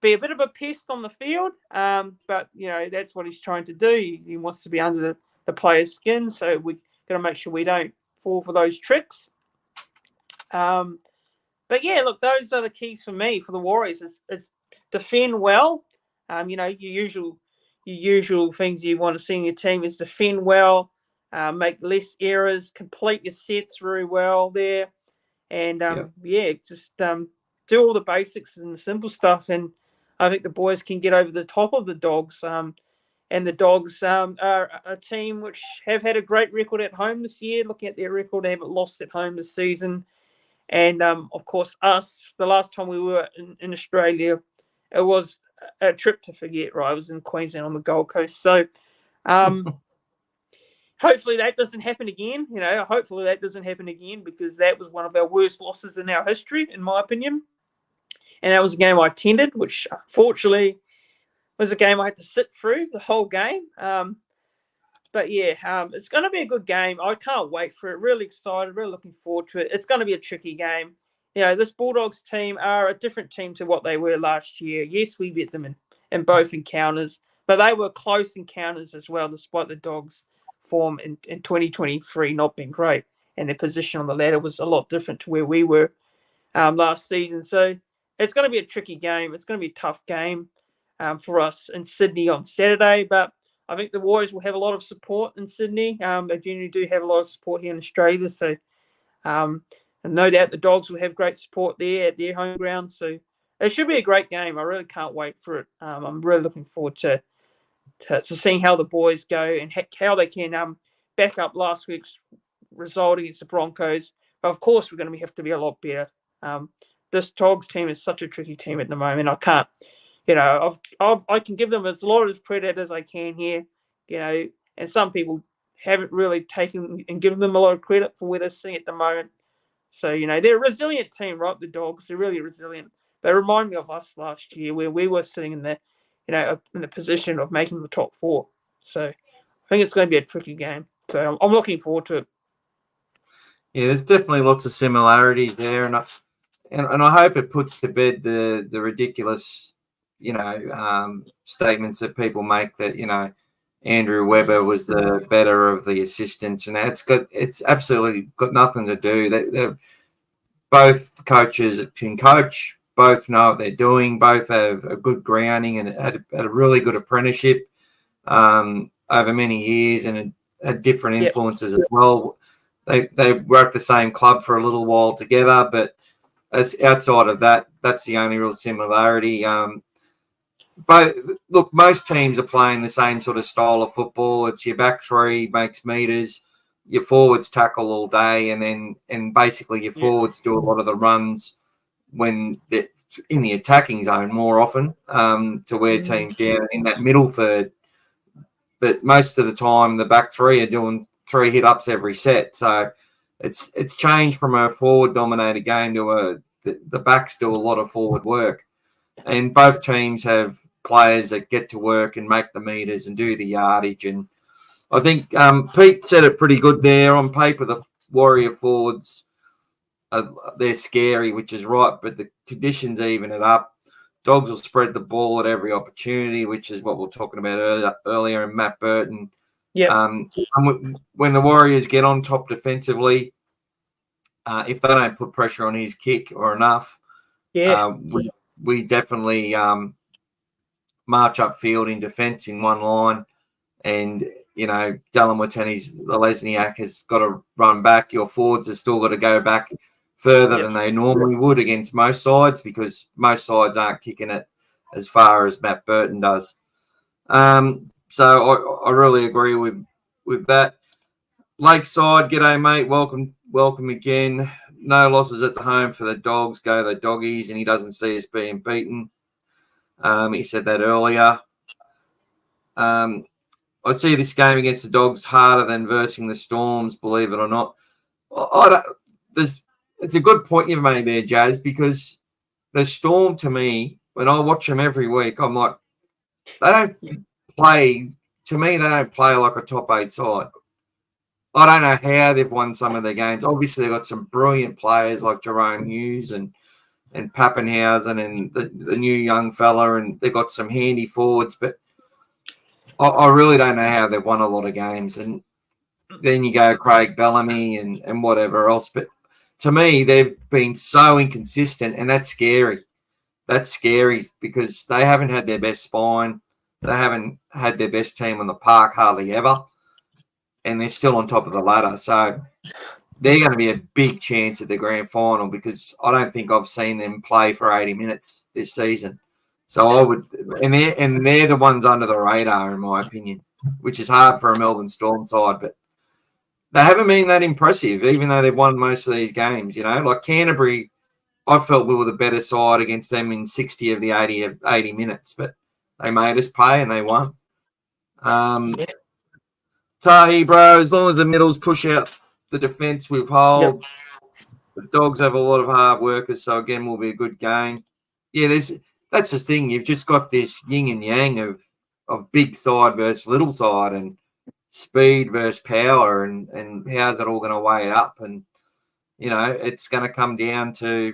be a bit of a pest on the field, but that's what he's trying to do. He wants to be under the player's skin, so we've got to make sure we don't fall for those tricks. But yeah, look, those are the keys for me for the Warriors. It's defend well. Your usual things you want to see in your team is defend well, make less errors, complete your sets very well there, and just do all the basics and the simple stuff. And I think the boys can get over the top of the Dogs. And the Dogs are a team which have had a great record at home this year. Looking at their record, they haven't lost at home this season. And, of course, us, the last time we were in Australia, it was a trip to forget, right? I was in Queensland on the Gold Coast. So, hopefully that doesn't happen again. Hopefully that doesn't happen again, because that was one of our worst losses in our history, in my opinion. And that was a game I attended, which unfortunately was a game I had to sit through the whole game. But yeah, it's going to be a good game. I can't wait for it. Really excited. Really looking forward to it. It's going to be a tricky game. This Bulldogs team are a different team to what they were last year. Yes, we beat them in both encounters, but they were close encounters as well, despite the Dogs' form in 2023 not being great. And their position on the ladder was a lot different to where we were last season. So it's going to be a tricky game. It's going to be a tough game for us in Sydney on Saturday. But I think the Warriors will have a lot of support in Sydney. They generally do have a lot of support here in Australia. So and no doubt the Dogs will have great support there at their home ground. So it should be a great game. I really can't wait for it. I'm really looking forward to seeing how the boys go and how they can back up last week's result against the Broncos. But of course, we're going to have to be a lot better. This Dogs team is such a tricky team at the moment. I can't, I can give them as a lot of credit as I can here, and some people haven't really taken and given them a lot of credit for where they're sitting at the moment. So, they're a resilient team, right? The Dogs, they're really resilient. They remind me of us last year, where we were sitting in the position of making the top four. So I think it's going to be a tricky game. So I'm looking forward to it. Yeah, there's definitely lots of similarities there, and I hope it puts to bed the ridiculous, statements that people make that Andrew Webber was the better of the assistants, and it's absolutely got nothing to do. They're both coaches can coach, both know what they're doing, both have a good grounding and had a really good apprenticeship over many years, and had different influences as well. They worked the same club for a little while together, but outside of that, that's the only real similarity. But look, most teams are playing the same sort of style of football. It's your back three makes meters, your forwards tackle all day, and basically your forwards do a lot of the runs when they're in the attacking zone more often to wear teams down in that middle third. But most of the time, the back three are doing 3 hit-ups every set. So it's changed from a forward-dominated game to the backs do a lot of forward work. And both teams have players that get to work and make the meters and do the yardage. And I think Pete said it pretty good there. On paper, the Warrior forwards, they're scary, which is right, but the conditions even it up. Dogs will spread the ball at every opportunity, which is what we were talking about earlier in Matt Burton. When the Warriors get on top defensively, if they don't put pressure on his kick or enough, we definitely march upfield in defence in one line. And, Dallin the Lesniak has got to run back. Your forwards have still got to go back further than they normally would against most sides, because most sides aren't kicking it as far as Matt Burton does. So I really agree with that. Lakeside, g'day, mate. Welcome again. No losses at the home for the Dogs. Go the Doggies, and he doesn't see us being beaten. He said that earlier. I see this game against the Dogs harder than versing the Storms, believe it or not. It's a good point you've made there, Jazz, because the Storm, to me, when I watch them every week, I'm like, they don't play like a top 8 side. I don't know how they've won some of their games. Obviously, they've got some brilliant players like Jerome Hughes and Pappenhausen and the new young fella, and they've got some handy forwards, but I really don't know how they've won a lot of games. And then you go Craig Bellamy and whatever else. But to me, they've been so inconsistent, and that's scary. That's scary because they haven't had their best spine. They haven't had their best team on the park hardly ever, and they're still on top of the ladder. So they're going to be a big chance at the grand final, because I don't think I've seen them play for 80 minutes this season. So I would, and they're the ones under the radar, in my opinion, which is hard for a Melbourne Storm side, but they haven't been that impressive, even though they've won most of these games. Like Canterbury, I felt we were the better side against them in 60 of the 80 minutes, but they made us pay and they won. Tahi, bro, as long as the middles push out the defence with hold, the Dogs have a lot of hard workers, so again, will be a good game. Yeah, that's the thing. You've just got this yin and yang of big side versus little side and speed versus power and how's it all going to weigh it up? And, you know, it's going to come down to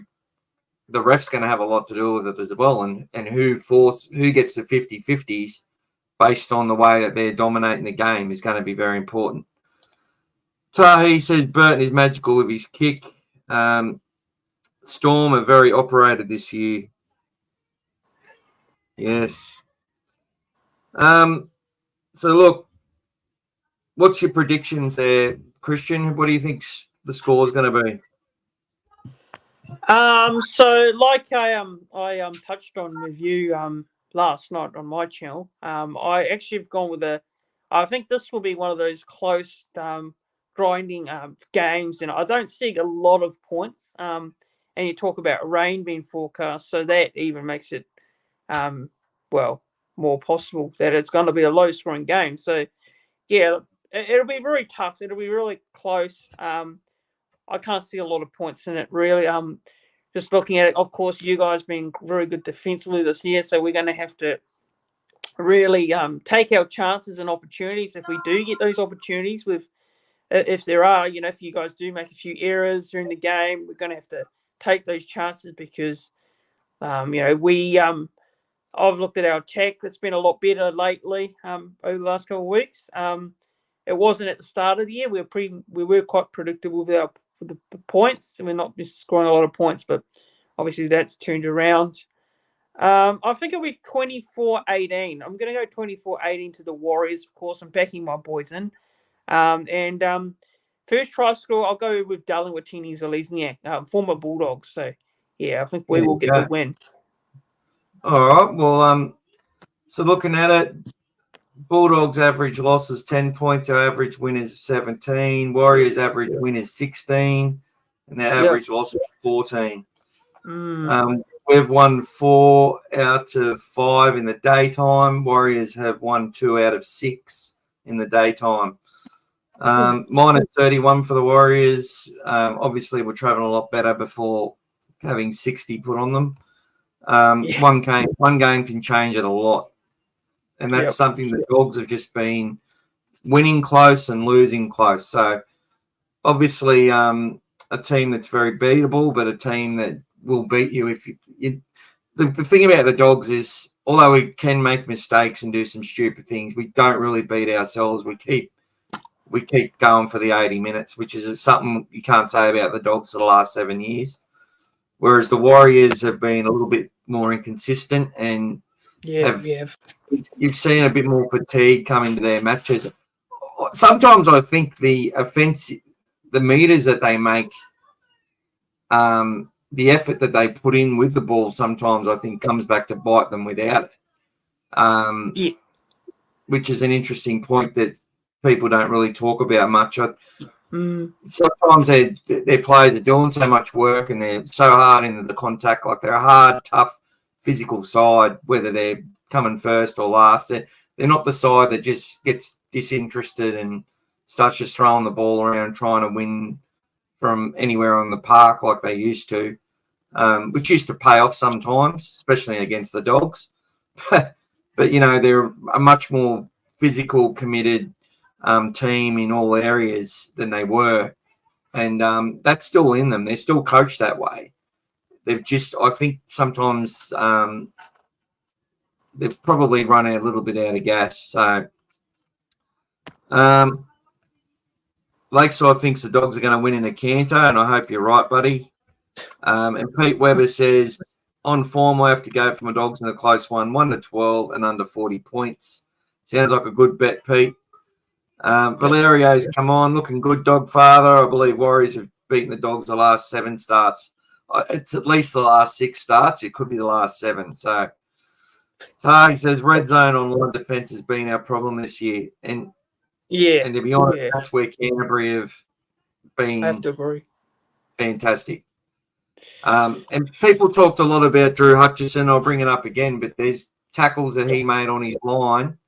the ref's going to have a lot to do with it as well, and who gets the 50-50s based on the way that they're dominating the game is going to be very important. Tahi says Burton is magical with his kick. Storm are very operated this year. Yes. So look, what's your predictions there, Christian? What do you think the score is going to be? So like I touched on with you last night on my channel, I actually have gone with I think this will be one of those close grinding games, and I don't see a lot of points. And you talk about rain being forecast, so that even makes it more possible that it's going to be a low scoring game. So yeah, it'll be very tough. It'll be really close. I can't see a lot of points in it, really. Just looking at it, of course, you guys being very good defensively this year, so we're going to have to really take our chances and opportunities if we do get those opportunities. If there are, you know, if you guys do make a few errors during the game, we're going to have to take those chances because, I've looked at our attack. It's been a lot better lately over the last couple of weeks. It wasn't at the start of the year. We were quite predictable with the points, and we're not just scoring a lot of points, but obviously that's turned around. I think it'll be 24-18. I'm going to go 24-18 to the Warriors. Of course, I'm backing my boys in. First try score, I'll go with Darling Watini-Zelezniak, former Bulldogs. So, yeah, I think we will get the win. All right. Well, so looking at it, Bulldogs average loss is 10 points. Our average win is 17. Warriors average win is 16. And their average loss is 14. We've won 4 out of 5 in the daytime. Warriors have won 2 out of 6 in the daytime. Minus 31 for the Warriors. Obviously, we're traveling a lot better before having 60 put on them. One game can change it a lot. And that's something the Dogs have just been winning close and losing close. So, obviously, a team that's very beatable, but a team that will beat you if you the thing about the Dogs is, although we can make mistakes and do some stupid things, we don't really beat ourselves. We keep going for the 80 minutes, which is something you can't say about the Dogs for the last 7 years. Whereas the Warriors have been a little bit more inconsistent and you've seen a bit more fatigue come into their matches. Sometimes I think the meters that they make, the effort that they put in with the ball, sometimes I think comes back to bite them without it. Which is an interesting point that people don't really talk about much. Sometimes their players are doing so much work and they're so hard into the contact, like they're a hard, tough, physical side, whether they're coming first or last. They're not the side that just gets disinterested and starts just throwing the ball around trying to win from anywhere on the park like they used to, which used to pay off sometimes, especially against the Dogs. But you know, they're a much more physical, committed team in all areas than they were. And that's still in them. They're still coached that way. They've just, I think sometimes they've probably run a little bit out of gas. So Lakeside thinks the Dogs are going to win in a canter, and I hope you're right, buddy. And Pete Webber says, on form, I have to go for my Dogs in a close one, 1-12 and under 40 points. Sounds like a good bet, Pete. Valerio's come on, looking good, dog father. I believe Warriors have beaten the Dogs the last 7 starts. It's at least the last 6 starts. It could be the last 7. So he says red zone online defence has been our problem this year. And to be honest, that's where Canterbury have been I have to agree. Fantastic. And people talked a lot about Drew Hutchison. I'll bring it up again, but there's tackles that he made on his line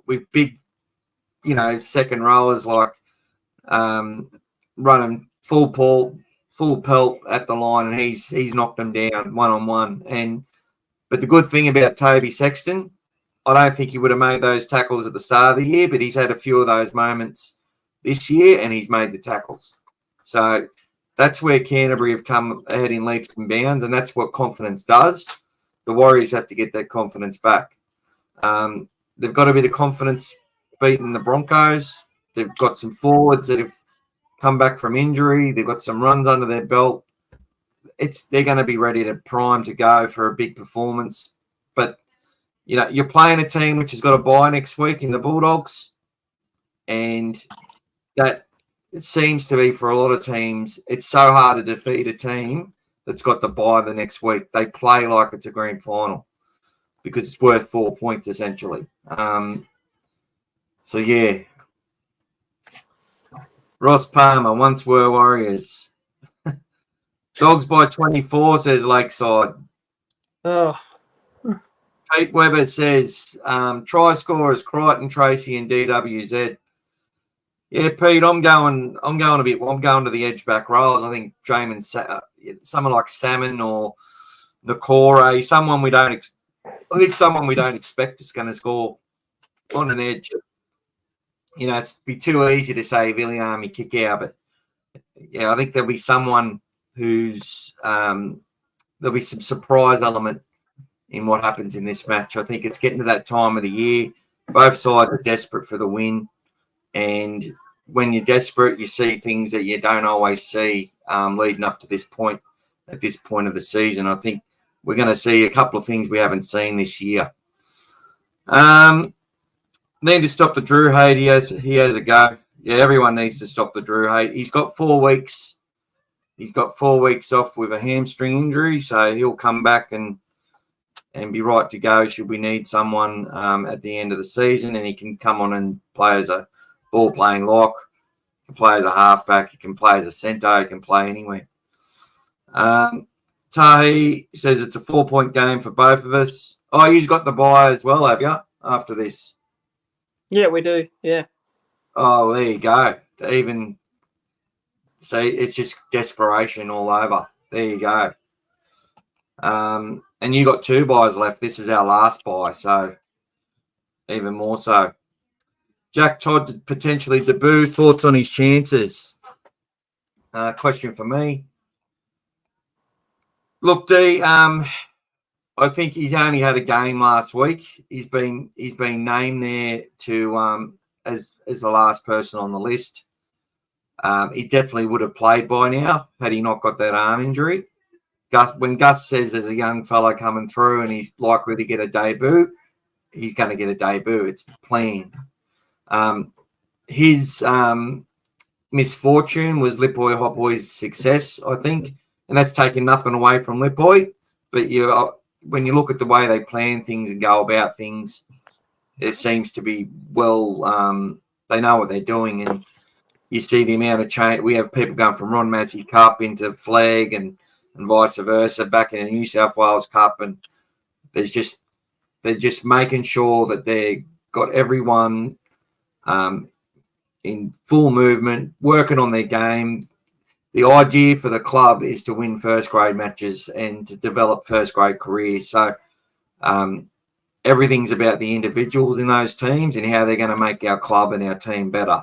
with big second rowers like running full pelt at the line, and he's knocked them down 1-on-1. But the good thing about Toby Sexton, I don't think he would have made those tackles at the start of the year, but he's had a few of those moments this year, and he's made the tackles. So that's where Canterbury have come ahead in leaps and bounds, and that's what confidence does. The Warriors have to get that confidence back. They've got a bit of confidence beating the Broncos. They've got some forwards that have come back from injury. They've got some runs under their belt. They're going to be ready to prime to go for a big performance. But, you're playing a team which has got a bye next week in the Bulldogs, and that it seems to be for a lot of teams, it's so hard to defeat a team that's got the bye the next week. They play like it's a grand final because it's worth 4 points essentially. So, yeah. Ross Palmer, once were Warriors. Dogs by 24, says Lakeside. Oh. Pete Webber says, try scorers, Crichton, Tracy, and DWZ. Yeah, Pete, I'm going to the edge back roles. I think someone like Salmon or Accor, someone we don't expect is going to score on an edge. It's be too easy to say Viliami kick out, but yeah, I think there'll be someone who's there'll be some surprise element in what happens in this match. I think it's getting to that time of the year. Both sides are desperate for the win. And when you're desperate, you see things that you don't always see leading up to this point, at this point of the season. I think we're going to see a couple of things we haven't seen this year. Need to stop the Drew hate. He has a go. Yeah, everyone needs to stop the Drew hate. He's got 4 weeks. He's got 4 weeks off with a hamstring injury, so he'll come back and be right to go should we need someone at the end of the season, and he can come on and play as a ball-playing lock, he can play as a halfback, he can play as a centre, he can play anywhere. Tahi says it's a 4-point game for both of us. Oh, you've got the bye as well, have you, after this? Yeah, we do, yeah. Oh, there you go. Even see, it's just desperation all over. There you go. And you got 2 buys left. This is our last buy, so even more so. Jack Todd potentially debut. Thoughts on his chances? Question for me. Look, D. I think he's only had a game last week. He's been named there to as the last person on the list. He definitely would have played by now had he not got that arm injury. When Gus says there's a young fellow coming through and he's likely to get a debut, he's going to get a debut. It's planned. His misfortune was Lipoi Hopboy's success, I think, and that's taken nothing away from Lipoi. But when you look at the way they plan things and go about things, it seems to be they know what they're doing, and you see the amount of change. We have people going from Ron Massey Cup into Flag and vice versa back in the New South Wales Cup, and they're just making sure that they got everyone in full movement, working on their game. The idea for the club is to win first grade matches and to develop first grade careers. So everything's about the individuals in those teams and how they're going to make our club and our team better.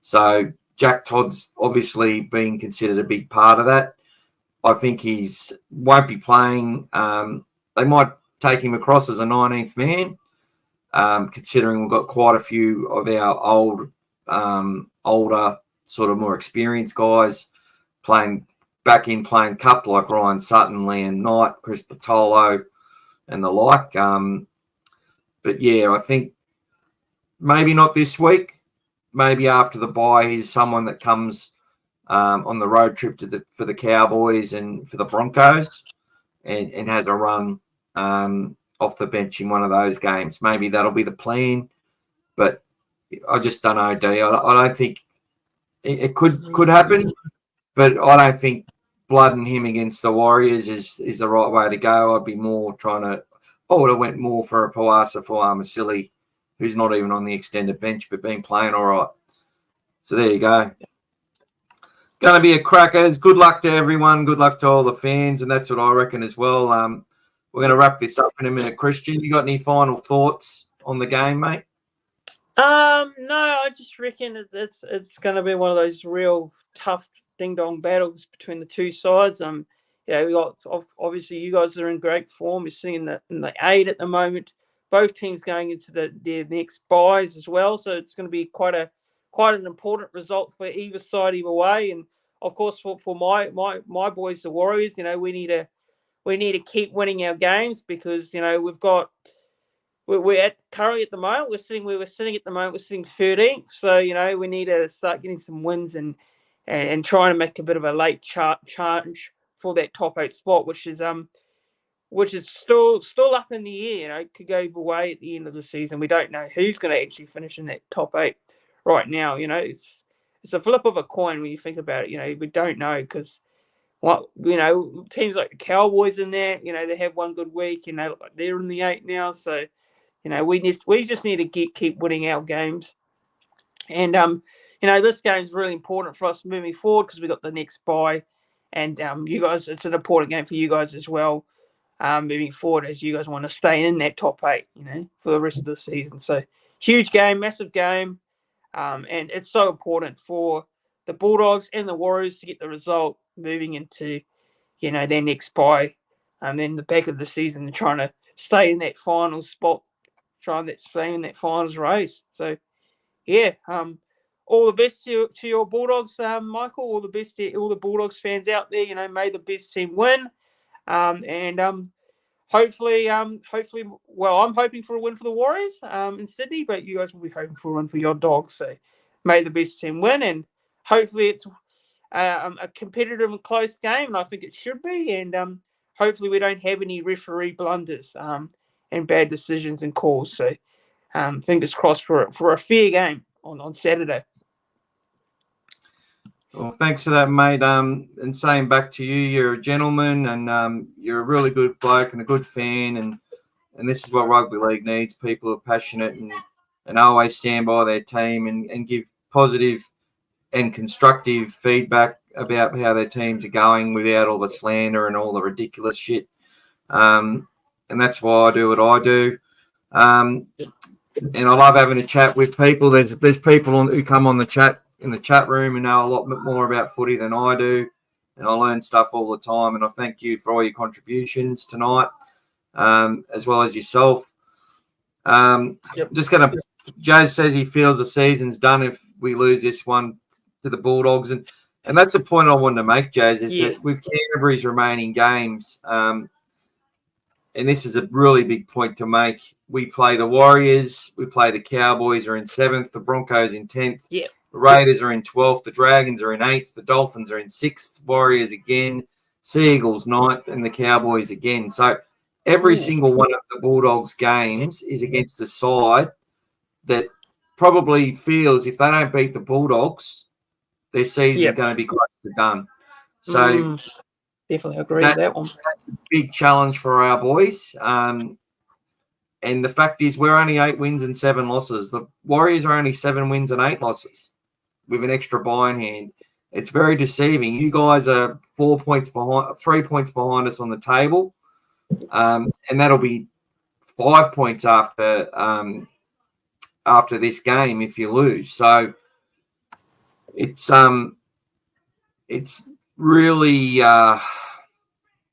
So Jack Todd's obviously been considered a big part of that. I think won't be playing. They might take him across as a 19th man, considering we've got quite a few of our older, sort of more experienced guys playing cup, like Ryan Sutton, Liam Knight, Chris Patolo, and the like. But yeah, I think maybe not this week. Maybe after the bye, he's someone that comes on the road trip for the Cowboys and for the Broncos and has a run off the bench in one of those games. Maybe that'll be the plan, but I just don't know, D. I don't think it could happen, but I don't think blooding him against the Warriors is the right way to go. I'd be more I would have went more for a Tuivasa-Sheck who's not even on the extended bench but been playing all right. So there you go. Going to be a crackers. Good luck to everyone. Good luck to all the fans, and that's what I reckon as well. We're going to wrap this up in a minute. Christian, you got any final thoughts on the game, mate? No, I just reckon it's going to be one of those real tough ding-dong battles between the two sides. We got obviously you guys are in great form. You're sitting in the 8 at the moment. Both teams going into their next buys as well, so it's going to be quite an important result for either side, either way. And of course, for my boys, the Warriors, we need to keep winning our games because we're currently at the moment we're sitting 13th, so we need to start getting some wins and trying to make a bit of a late charge for that top 8 spot, which is still up in the air. It could go either way at the end of the season. We don't know who's going to actually finish in that top 8 right now. It's a flip of a coin when you think about it. We don't know because teams like the Cowboys in there, they have one good week and they're in the 8 now, so. We just need to keep winning our games. And, this game is really important for us moving forward because we got the next bye. And you guys, it's an important game for you guys as well moving forward as you guys want to stay in that top 8, for the rest of the season. So huge game, massive game. And it's so important for the Bulldogs and the Warriors to get the result moving into, their next bye. And then the back of the season, they're trying to stay in that final spot. Trying to stay in that finals race. So, yeah, all the best to your Bulldogs, Michael. All the best to all the Bulldogs fans out there. May the best team win. Hopefully, I'm hoping for a win for the Warriors in Sydney, but you guys will be hoping for a win for your Dogs. So, may the best team win, and hopefully it's a competitive and close game, and I think it should be. And hopefully we don't have any referee blunders. And bad decisions and calls. So fingers crossed for a fair game on Saturday. Well, thanks for that, mate. And saying back to you, you're a gentleman and you're a really good bloke and a good fan. And this is what rugby league needs. People who are passionate and always stand by their team and give positive and constructive feedback about how their teams are going without all the slander and all the ridiculous shit. And that's why I do what I do. And I love having a chat with people. There's people who come on the chat in the chat room who know a lot more about footy than I do. And I learn stuff all the time. And I thank you for all your contributions tonight, as well as yourself. Just going to – Jazz says he feels the season's done if we lose this one to the Bulldogs. And that's a point I wanted to make, Jazz, is that with Canterbury's remaining games and this is a really big point to make. We play the Warriors. We play the Cowboys are in 7th. The Broncos in 10th. Yeah. The Raiders are in 12th. The Dragons are in 8th. The Dolphins are in 6th. Warriors again. Sea Eagles 9th. And the Cowboys again. So every single one of the Bulldogs games is against a side that probably feels if they don't beat the Bulldogs, their season is going to be close to done. So definitely agree with that one. That's a big challenge for our boys. And the fact is we're only 8 wins and 7 losses. The Warriors are only 7 wins and 8 losses with an extra bye in hand. It's very deceiving. You guys are 3 points behind us on the table. And that'll be 5 points after this game if you lose. So it's really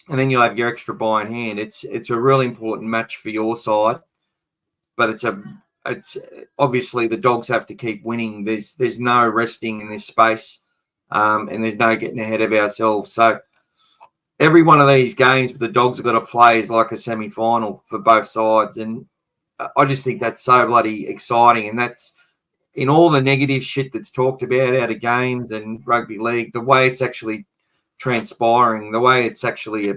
and then you'll have your extra bye in hand. It's a really important match for your side, but it's obviously the Dogs have to keep winning. There's no resting in this space, and there's no getting ahead of ourselves. So every one of these games the Dogs have got to play is like a semi-final for both sides, and I just think that's so bloody exciting. And that's in all the negative shit that's talked about out of games and rugby league, the way it's actually transpiring, the way it's actually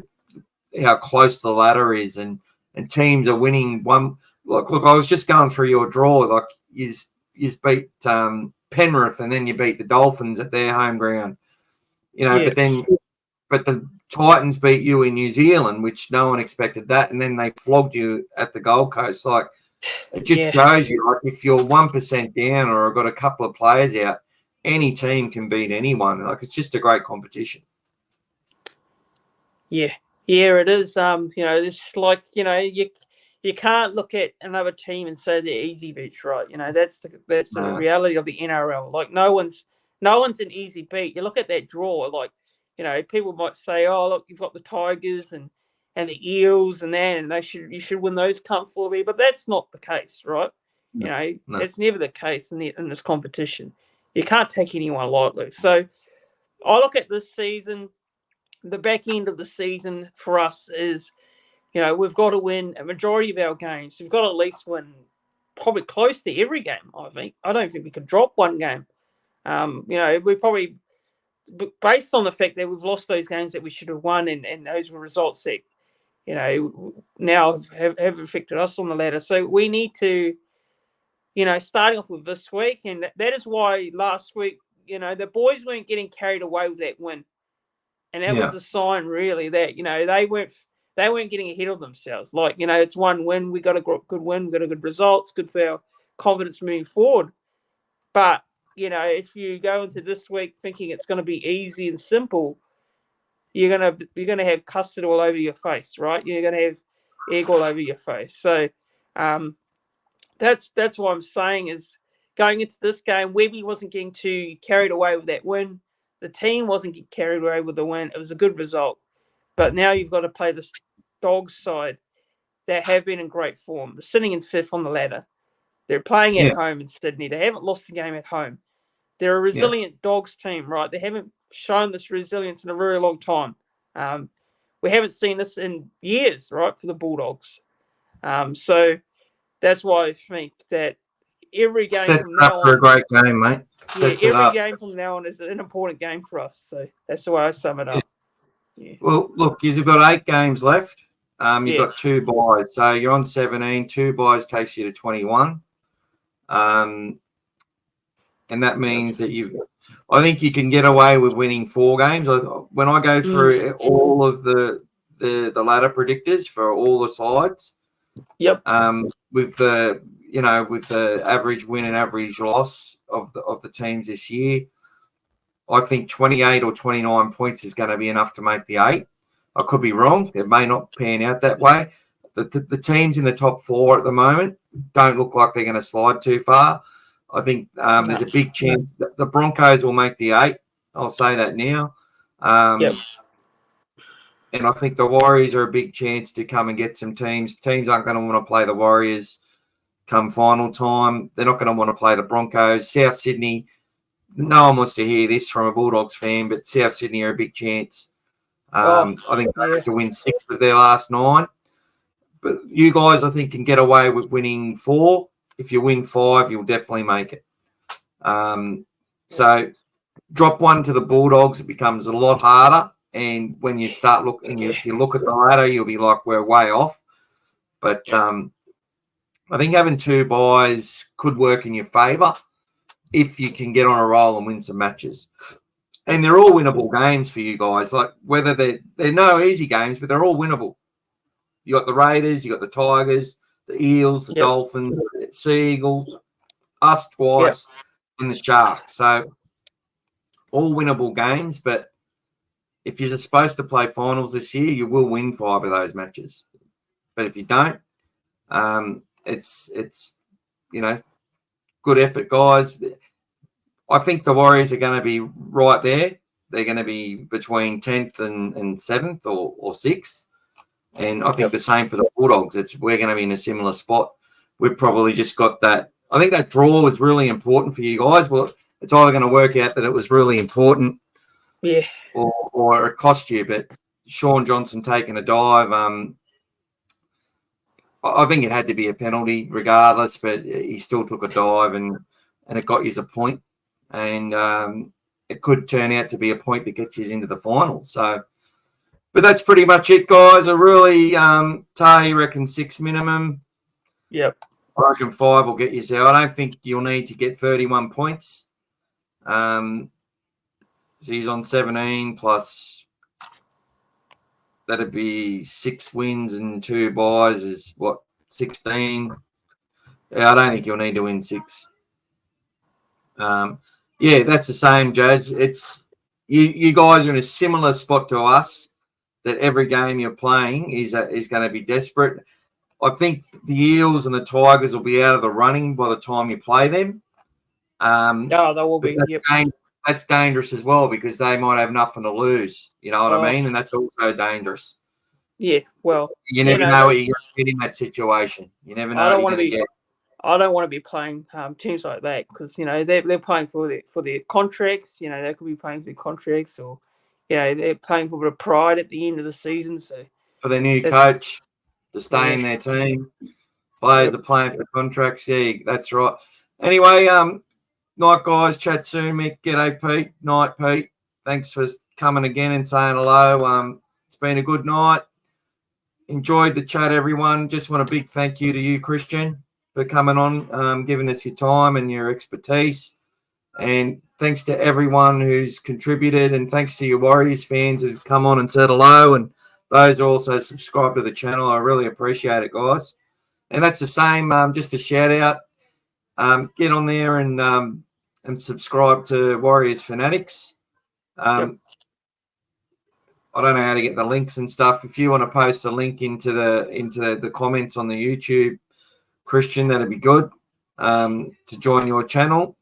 how close the ladder is, and teams are winning one. Look, I was just going through your draw. Like you beat Penrith and then you beat the Dolphins at their home ground, but the Titans beat you in New Zealand, which no one expected that, and then they flogged you at the Gold Coast. Like It just shows you, like, if you're 1% down or got a couple of players out, any team can beat anyone. Like, it's just a great competition. Yeah, it is. It's like, you can't look at another team and say they're easy beats, right? That's the reality of the NRL. Like, no one's an easy beat. You look at that draw, like, people might say, oh, look, you've got the Tigers and the Eels and that, and you should win those comfortably, but that's not the case, right? No. It's never the case in this competition. You can't take anyone lightly. So I look at this season. The back end of the season for us is, we've got to win a majority of our games. We've got to at least win probably close to every game, I think. I don't think we could drop one game. We probably, based on the fact that we've lost those games that we should have won, and those were results that, now have affected us on the ladder. So we need to, starting off with this week, and that is why last week, the boys weren't getting carried away with that win. And that was a sign, really, that, they weren't getting ahead of themselves. Like, it's one win. We got a good win. We got a good results. Good for our confidence moving forward. But, if you go into this week thinking it's going to be easy and simple, you're gonna have custard all over your face, right? You're gonna have egg all over your face. So, that's what I'm saying is, going into this game, Webby wasn't getting too carried away with that win. The team wasn't getting carried away with the win. It was a good result. But now you've got to play the Dogs side that have been in great form. They're sitting in 5th on the ladder. They're playing at home in Sydney. They haven't lost a game at home. They're a resilient Dogs team, right? They haven't shown this resilience in a very long time. We haven't seen this in years, right, for the Bulldogs. So that's why I think that every game Sets from now up for a great game, mate. Every game from now on is an important game for us. So that's the way I sum it up. Yeah. Well, look, you've got 8 games left. You've got 2 buys. So you're on 17. 2 buys takes you to 21. And that means that I think you can get away with winning 4 games. When I go through all of the ladder predictors for all the sides, with the average win and average loss of the teams this year, I think 28 or 29 points is going to be enough to make the 8. I could be wrong. It may not pan out that way. The teams in the top 4 at the moment don't look like they're going to slide too far. I think there's a big chance that the Broncos will make the 8. I'll say that now. And I think the Warriors are a big chance to come and get some teams. Teams aren't going to want to play the Warriors come final time. They're not going to want to play the Broncos. South Sydney, no one wants to hear this from a Bulldogs fan, but South Sydney are a big chance. I think they have to win 6 of their last 9. But you guys, I think, can get away with winning 4. If you win 5, you'll definitely make it. So drop 1 to the Bulldogs, it becomes a lot harder. And when you start looking, if you look at the ladder, you'll be like, we're way off. But I think having 2 buys could work in your favour if you can get on a roll and win some matches. And they're all winnable games for you guys. Like, whether they're no easy games, but they're all winnable. You got the Raiders, you got the Tigers, the Eels, the Dolphins, the Seagulls, us twice, and the Sharks. So all winnable games, but if you're supposed to play finals this year, you will win 5 of those matches. But if you don't, it's good effort, guys. I think the Warriors are going to be right there. They're going to be between 10th and 7th or 6th. And I think the same for the Bulldogs. We're going to be in a similar spot. We've probably just got that. I think that draw was really important for you guys. Well, it's either going to work out that it was really important, or it cost you. But Sean Johnson taking a dive, I think it had to be a penalty regardless, but he still took a dive and it got you a point. And it could turn out to be a point that gets you into the final. So, but that's pretty much it, guys. I really, Tay, reckon 6 minimum. Yep. I reckon 5 will get you there. I don't think you'll need to get 31 points. So he's on 17 plus that'd be 6 wins and 2 buys is what, 16. Yeah, I don't think you'll need to win 6. Yeah, that's the same, Jazz. It's you guys are in a similar spot to us, that every game you're playing is going to be desperate. I think the Eels and the Tigers will be out of the running by the time you play them. Yeah, they will be. Yep. That's dangerous as well, because they might have nothing to lose. You know what I mean? And that's also dangerous. Yeah. Well, you never know what you're going to get in that situation. You never know what you're going to get. I don't want to be playing teams like that, because they're playing for their contracts. They could be playing for their contracts, or they're playing for a bit of pride at the end of the season. So for their new coach to stay in their team, players are playing for contracts. Yeah, that's right. Anyway, night guys, chat soon, Mick. G'day, Pete. Night, Pete. Thanks for coming again and saying hello. It's been a good night. Enjoyed the chat, everyone. Just want a big thank you to you, Christian, for coming on, giving us your time and your expertise. And thanks to everyone who's contributed, and thanks to your Warriors fans who've come on and said hello, and those who also subscribe to the channel. I really appreciate it, guys. And that's the same, just a shout out. Get on there and subscribe to Warriors Fanatics. I don't know how to get the links and stuff. If you want to post a link into the comments on the YouTube, Christian, that'd be good, to join your channel.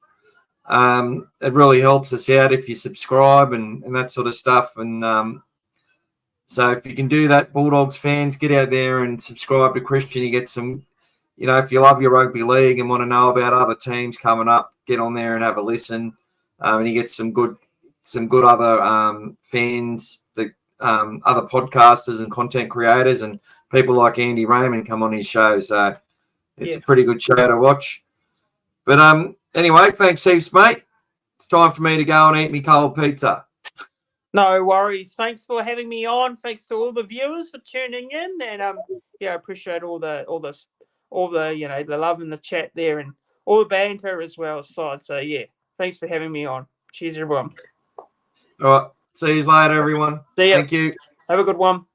It really helps us out if you subscribe and that sort of stuff. And so if you can do that, Bulldogs fans, get out there and subscribe to Christian. You get some, if you love your rugby league and want to know about other teams coming up, get on there and have a listen. And you get some good other fans, other podcasters and content creators, and people like Andy Raymond come on his show. So it's a pretty good show to watch. But anyway, thanks heaps, mate. It's time for me to go and eat me cold pizza. No worries. Thanks for having me on. Thanks to all the viewers for tuning in, and I appreciate all the the love in the chat there, and all the banter as well aside. So thanks for having me on. Cheers, everyone. All right. See you later, everyone. See ya. Thank you. Have a good one.